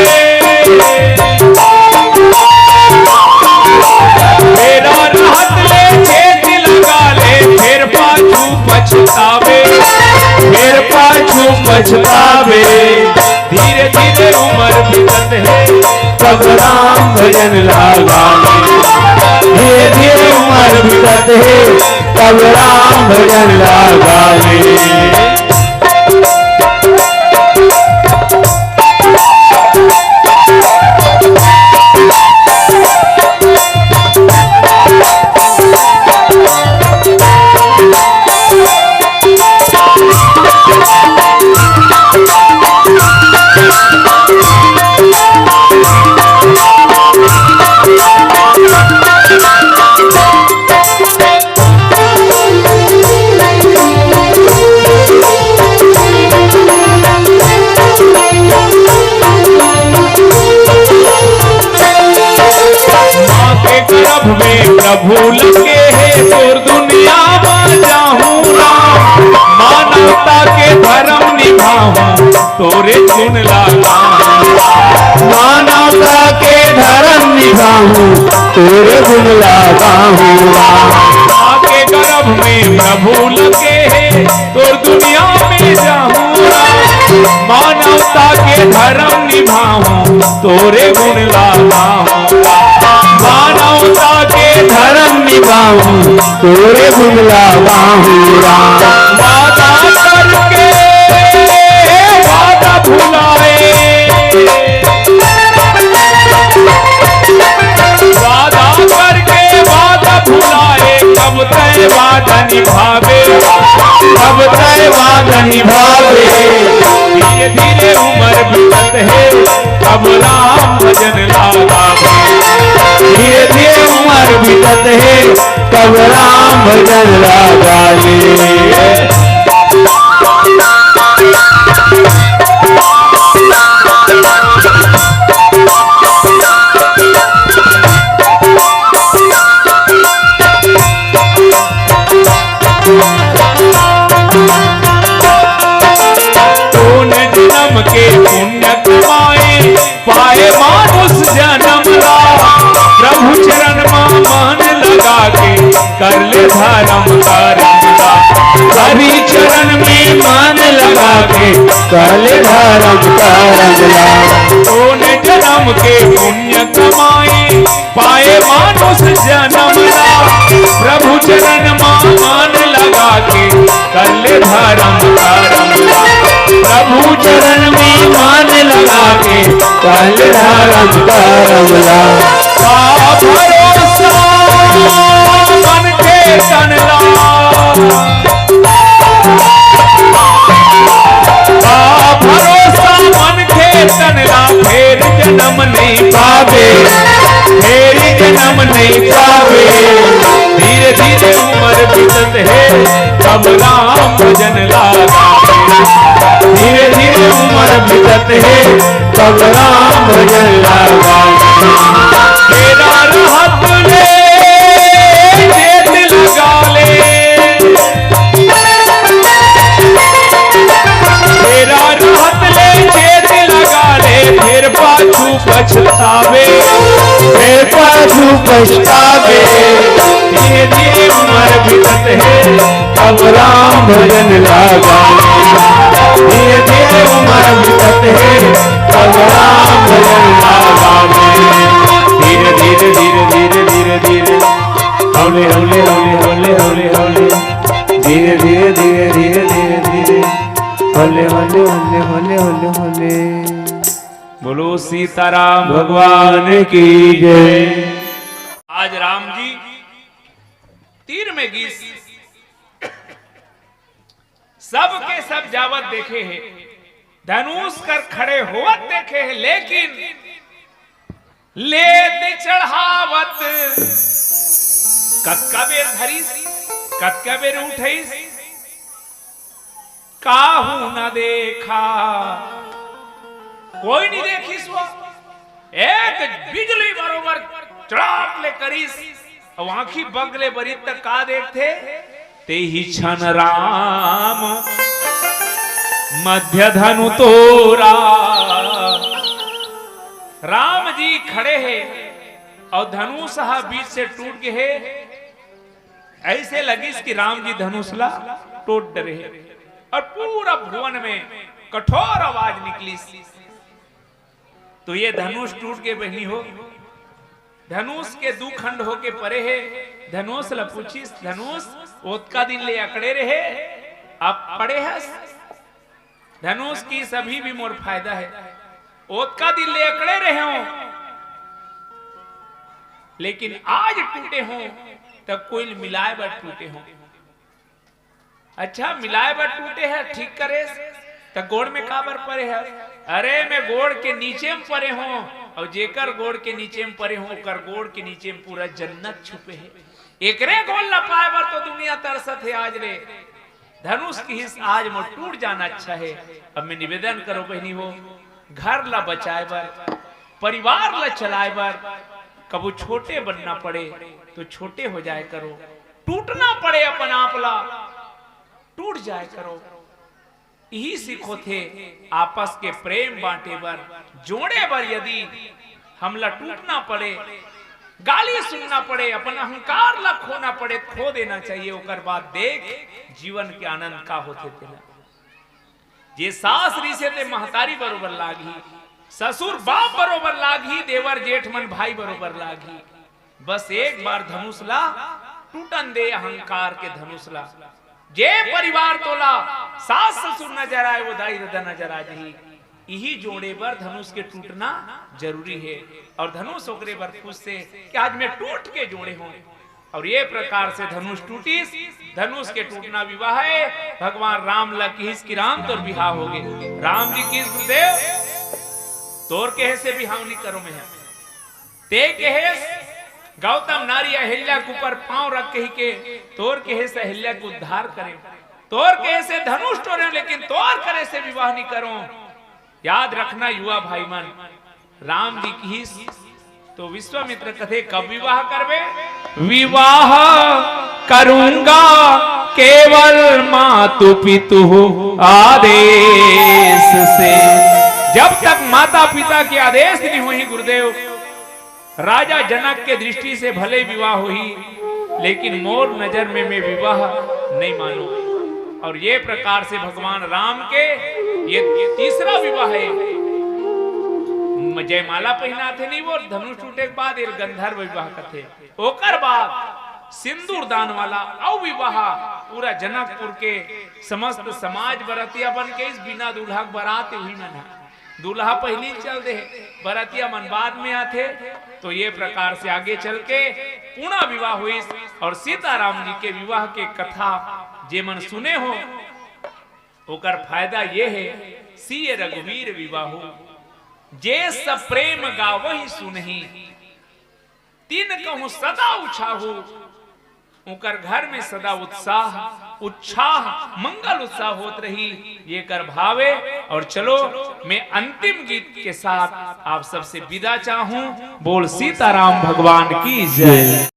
मेरा रहत ले चेत लगा ले, फिर पाछू पछतावे, फिर पाछू पछतावे। धीरे धीरे उम्र बीतत है तब राम भजन लागावे। धीरे धीरे उम्र बीतत है तब राम भजन लागावे। प्रभु लगे है तोर दुनिया में जाहूं राम, मानवता के धर्म निभाऊं तोरे गुण लगाऊं। मानवता के धर्म निभाऊं तोरे गुण लगाऊं। माँ के गर्भ में प्रभु लगे है तोर दुनिया में जाहूं राम, मानवता के धर्म निभाऊं तोरे गुण लगाऊं, मानवता के धर्म निभाऊं तोरे गुण लगाऊं राम। वादा करके वादा भुलाए, वादा करके वादा भुलाए, कब तय वादा निभावे, अब तय वादा निभावे। धीरे धीरे उम्र बीतत है, कब राम भजन लागावे, धीरे धीरे उम्र बीतत है कब राम भजन लगावे। कौन जन्म के पुण्य कमाए, पाए मानुष जन्म ला, प्रभु चरण में मन लगा के कर ले धर्म करमला, हरि चरण में मन लगा के कर धर्म करमला। कौन जन्म के पुण्य कमाए, पाए मानुष जन्म ला, प्रभु चरण में मन लगा के कर ले धर्म करमला, प्रभु चरण में मन लगा के कर धर्म करमला। का भरोसा मन के तनला, का भरोसा मन के तनला, फेर जन्म नहीं पावे, फेर जन्म नहीं पावे। धीरे धीरे उम्र बीतत है, कब राम भजन लगावे, धीरे धीरे उम्र बीतत है कब राम भजन लगावे। तेरा रहत ले जेत लगा ले, तेरा रहत ले जेत लगा ले, फिर पाछू पछतावे, फिर पाछू पछतावे। धीरे धीरे उम्र बीतत है, कब राम भजन लगावे। धीरे धीरे उम्र बीतत है कब राम भजन लगावे। धीरे धीरे धीरे धीरे धीरे धीरे हौले हौले हौले हौले हौले हौले, धीरे धीरे धीरे धीरे धीरे धीरे, हौले हौले हौले हौले हौले हौले। बोलो सीताराम भगवान की जय। आज राम जी तीर में गीस सब के सब जावत देखे हैं, धनुष कर खड़े होवत देखे हैं, लेकिन लेत चढ़ावत कक्का बेर धरीस, कक्का बेर उठईस, काहू न देखा, कोई नहीं देखीस, वो एक बिजली बरोबर चढ़ाक ले करीस, और आंखी बगले बरी तक का देखते, ते ही क्षण राम मध्य धनु तोरा, राम जी खड़े हैं और धनुष बीच से टूट गए, ऐसे लगी कि राम जी धनुषला टूट डरे हैं, और पूरा भुवन में कठोर आवाज निकली, तो ये धनुष टूट के बहनी हो, धनुष के दो खंड होके परे है, धनुष ला पूछिस, धनुष ओतका दिन ले अकड़े रहे, अब पड़े है, धनुष की सभी भी मोर फायदा है, ओतका दिन ले अकड़े रहे हो, लेकिन आज टूटे हो तब कोई मिलाए बर टूटे हो, अच्छा मिलाए बर टूटे है, ठीक करे तो गोड़ में काबर परे है, अरे मैं गोड़ के नीचे में परे हूं, और जेकर गोड़ के नीचे में परे हूं, कर गोड़ के नीचे में पूरा जन्नत छुपे है, एकरे गोड़ ला पाए बर तो दुनिया तरसत है आज रे, धनुष की हिस्स आज मोर टूट जाना अच्छा है। अब मैं निवेदन करो बहनी हो, घर ला बचाए बर, परिवार ला चलाए बर, कबू छोटे बनना पड़े तो छोटे हो जाए करो, टूटना पड़े अपन आप ला टूट जाए करो, यही सीखो थे आपस के प्रेम बांटे बर, जोड़े बर, यदि हमला टूटना पड़े, गाली सुनना पड़े, अपन अहंकार ला खोना पड़े, खो देना चाहिए, ओकर बाद देख जीवन के आनंद का होते तेला, जे सास रीसे ते महतारी बरोबर लागी, ससुर बाप बरोबर लागी, देवर जेठ मन भाई बरोबर लागी। बस एक बार धनुषला टूटन दे अहंकार के धनुषला। जे परिवार तोला सास ससुर नजर आए वो दाई दादा नजर आ जाही। यही जोड़े पर धनुष के टूटना जरूरी है। और धनुष ओकरे पर खुश से कि आज मैं टूट के जोड़े हूं। और ये प्रकार से धनुष टूटी, धनुष के टूटना विवाह है। भगवान राम लकीस की राम तोर बिहाव हो गए। राम जी की गुरुदेव तोर कहे से बिहाव नहीं करो मैं ते कहे गौतम नारी अहिल्या के ऊपर पांव रख के तोर कहे से अहिल्या को उद्धार करे, तोर कहे से धनुष तोड़े, लेकिन तोर करे से विवाह नहीं करो। याद रखना युवा भाई मन, राम जी की तो विश्वामित्र कथे कब विवाह करवे? विवाह करूंगा केवल मातु पितु आदेश से। जब तक माता पिता के आदेश नहीं हुई गुरुदेव, राजा जनक के दृष्टि से भले विवाह हुई, लेकिन मोर नजर में मैं विवाह नहीं मानू। और ये प्रकार से भगवान राम के ये तीसरा विवाह है। जयमाला पहना थे नहीं, वो धनुष टूटे के बाद एक गंधर्व विवाह करते, ओकर बाद सिंदूर दान वाला और विवाह पूरा जनकपुर के समस्त समाज बरतिया बन के इस बिना दूल्हा बरात हुई मना। दूल्हा पहली चल दे, बरातिया मन बाद में आते। तो ये प्रकार से आगे चल के पुनः विवाह हुई। और सीताराम जी के विवाह के कथा जे मन सुने हो ओकर फायदा ये है, सिय रघुवीर विवाह जे सब प्रेम गावहि सुनहि, तीन कहूं सदा उछाहु। उनकर घर में सदा उत्साह उत्साह मंगल उत्साह होत रही, ये कर भावे। और चलो मैं अंतिम गीत के साथ आप सबसे विदा चाहूं। बोल सीताराम भगवान की जय।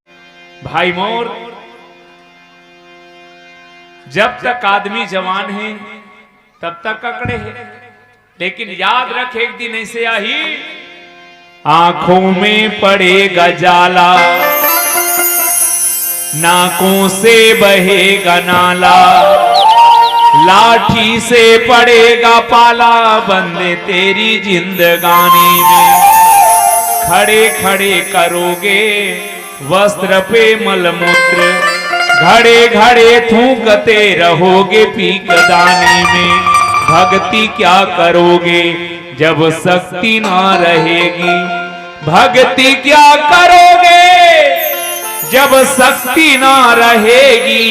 भाई मोर, जब तक आदमी जवान है तब तक अकड़े है, लेकिन याद रख एक दिन ऐसे आई, आंखों में पड़ेगा जाला, नाकों से बहेगा नाला, लाठी से पड़ेगा पाला, बंदे तेरी जिंदगानी में। खड़े खड़े करोगे वस्त्र पे मलमूत्र, घड़े घड़े थूकते रहोगे पीकदानी में। भक्ति क्या करोगे जब शक्ति ना रहेगी, भक्ति क्या करोगे जब शक्ति ना रहेगी।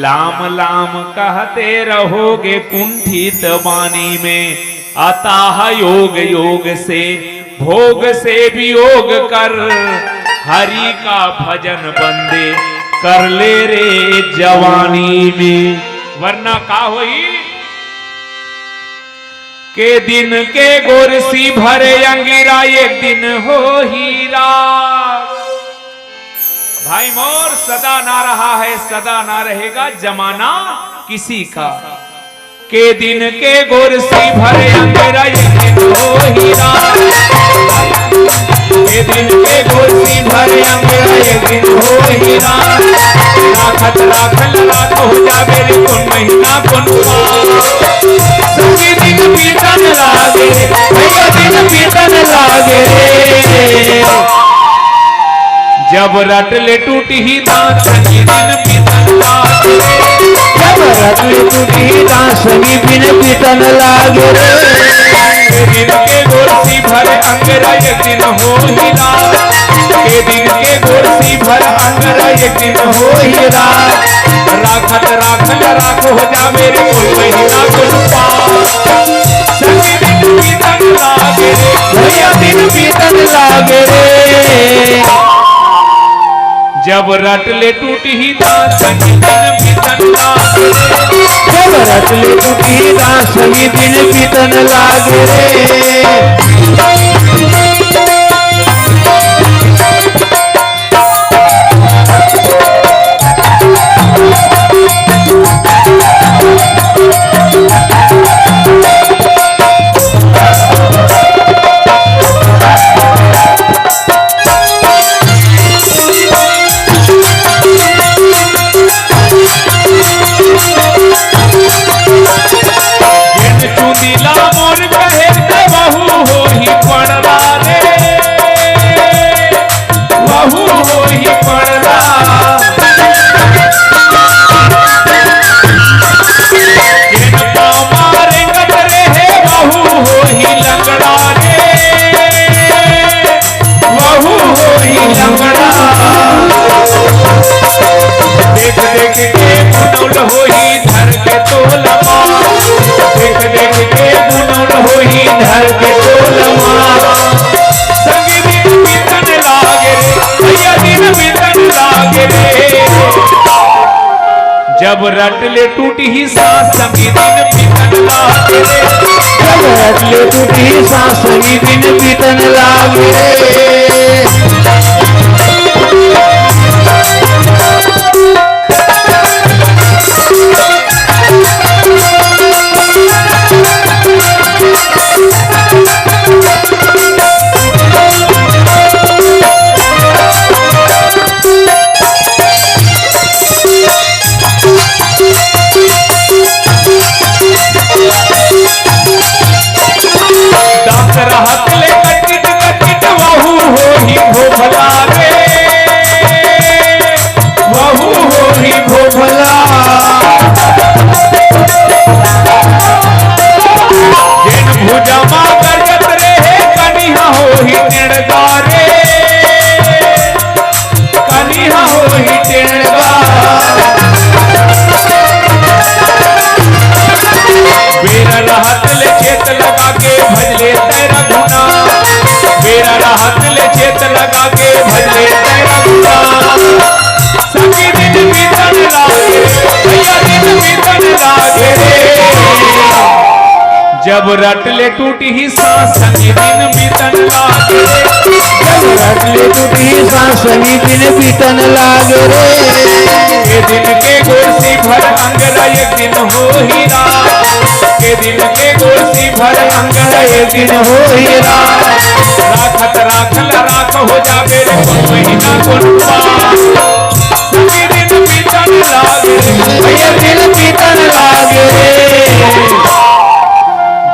लाम लाम कहते रहोगे कुंठित वाणी में। अतः योग योग से भोग से वियोग कर, हरि का भजन बंदे कर ले रे जवानी में। वरना का होई के दिन के गोरसी भरे अंगिरा, एक दिन हो हीरा। भाई मोर, सदा ना रहा है सदा ना रहेगा जमाना किसी का। के दिन के गोरसी भरे अंगिरा, एक दिन हो हीरा। के दिन के गोरसी भरे अंगिरा, एक दिन हो हीरा। राखत राखल राख हो जावे रे कौन महीना कौन सभी दिन पीतन लागे, भैया दिन पीतन लागे रे। जब रटले टूटी ही दांत सभी दिन पीतन लागे, जब रटले टूटी ही दांत सभी दिन पीतन लागे रे। दिन के गोरसी भरे अंगरा, एक दिन हो हीरा। के दिन के गोरसी भरे अंगरा, एक दिन हो हीरा। राखत राखल राख हो जा मेरे कोई महीना कोई पास। सभी दिन पीतन लागे रे, भैया दिन पीतन लागे रे। जब रटले टूटी ही दांत सभी दिन पीतन लागे रे। जब रटले टूटी ही दांत सभी दिन पीतन लागे रे। चुंदीला मोर कहे बहू जब रट ले टूटी ही सांस संगी दिन बीतन लागे रे। जब रट ले टूटी सांस संगी दिन बीतन लागे रे। राहत ले कटिट कटिट वहू हो ही भोभला रे। वहू हो ही भोभला जिन भुजमा करजत रे कनिहा हो ही टिणगा रे। कनिहा हो ही टिणगा बेरा राहत ले चेत लगा के भजले तेरा गुना। बेरा राहत ले चेत लगा के भजले तेरा गुना। संगी दिन बीतन लागे भैया दिन बीतन लागे रे। जब रट ले टूटी ही सांस संगी दिन बीतन लागे रे। जब रट ले टूटी सांस संगी दिन बीतन लागे रे। के दिन के गोरसी भर अंगरा एक दिन हो ही रात। के दिन के गोरसी भर अंगरा एक दिन हो ही रात। राखत राखल राख हो जावे रे महीना गुनपा। संगी दिन बीतन लागे भैया दिन बीतन लागे रे।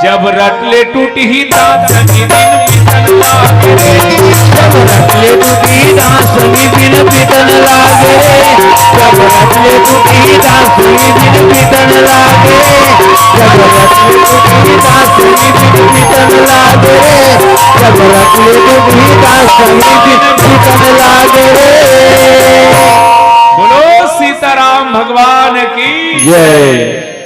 जब रट ले टूटी ही दांत संगी दिन बीतन लागे रे। जब रट ले टूटी दांत संगी दिन बीतन लागे रे। जब रट ले टूटी दांत संगी दिन बीतन लागे रे। जब रट ले टूटी दांत संगी दिन बीतन लागे रे। जब रट ले टूटी दांत संगी दिन बीतन लागे रे। बोलो सीताराम भगवान की जय।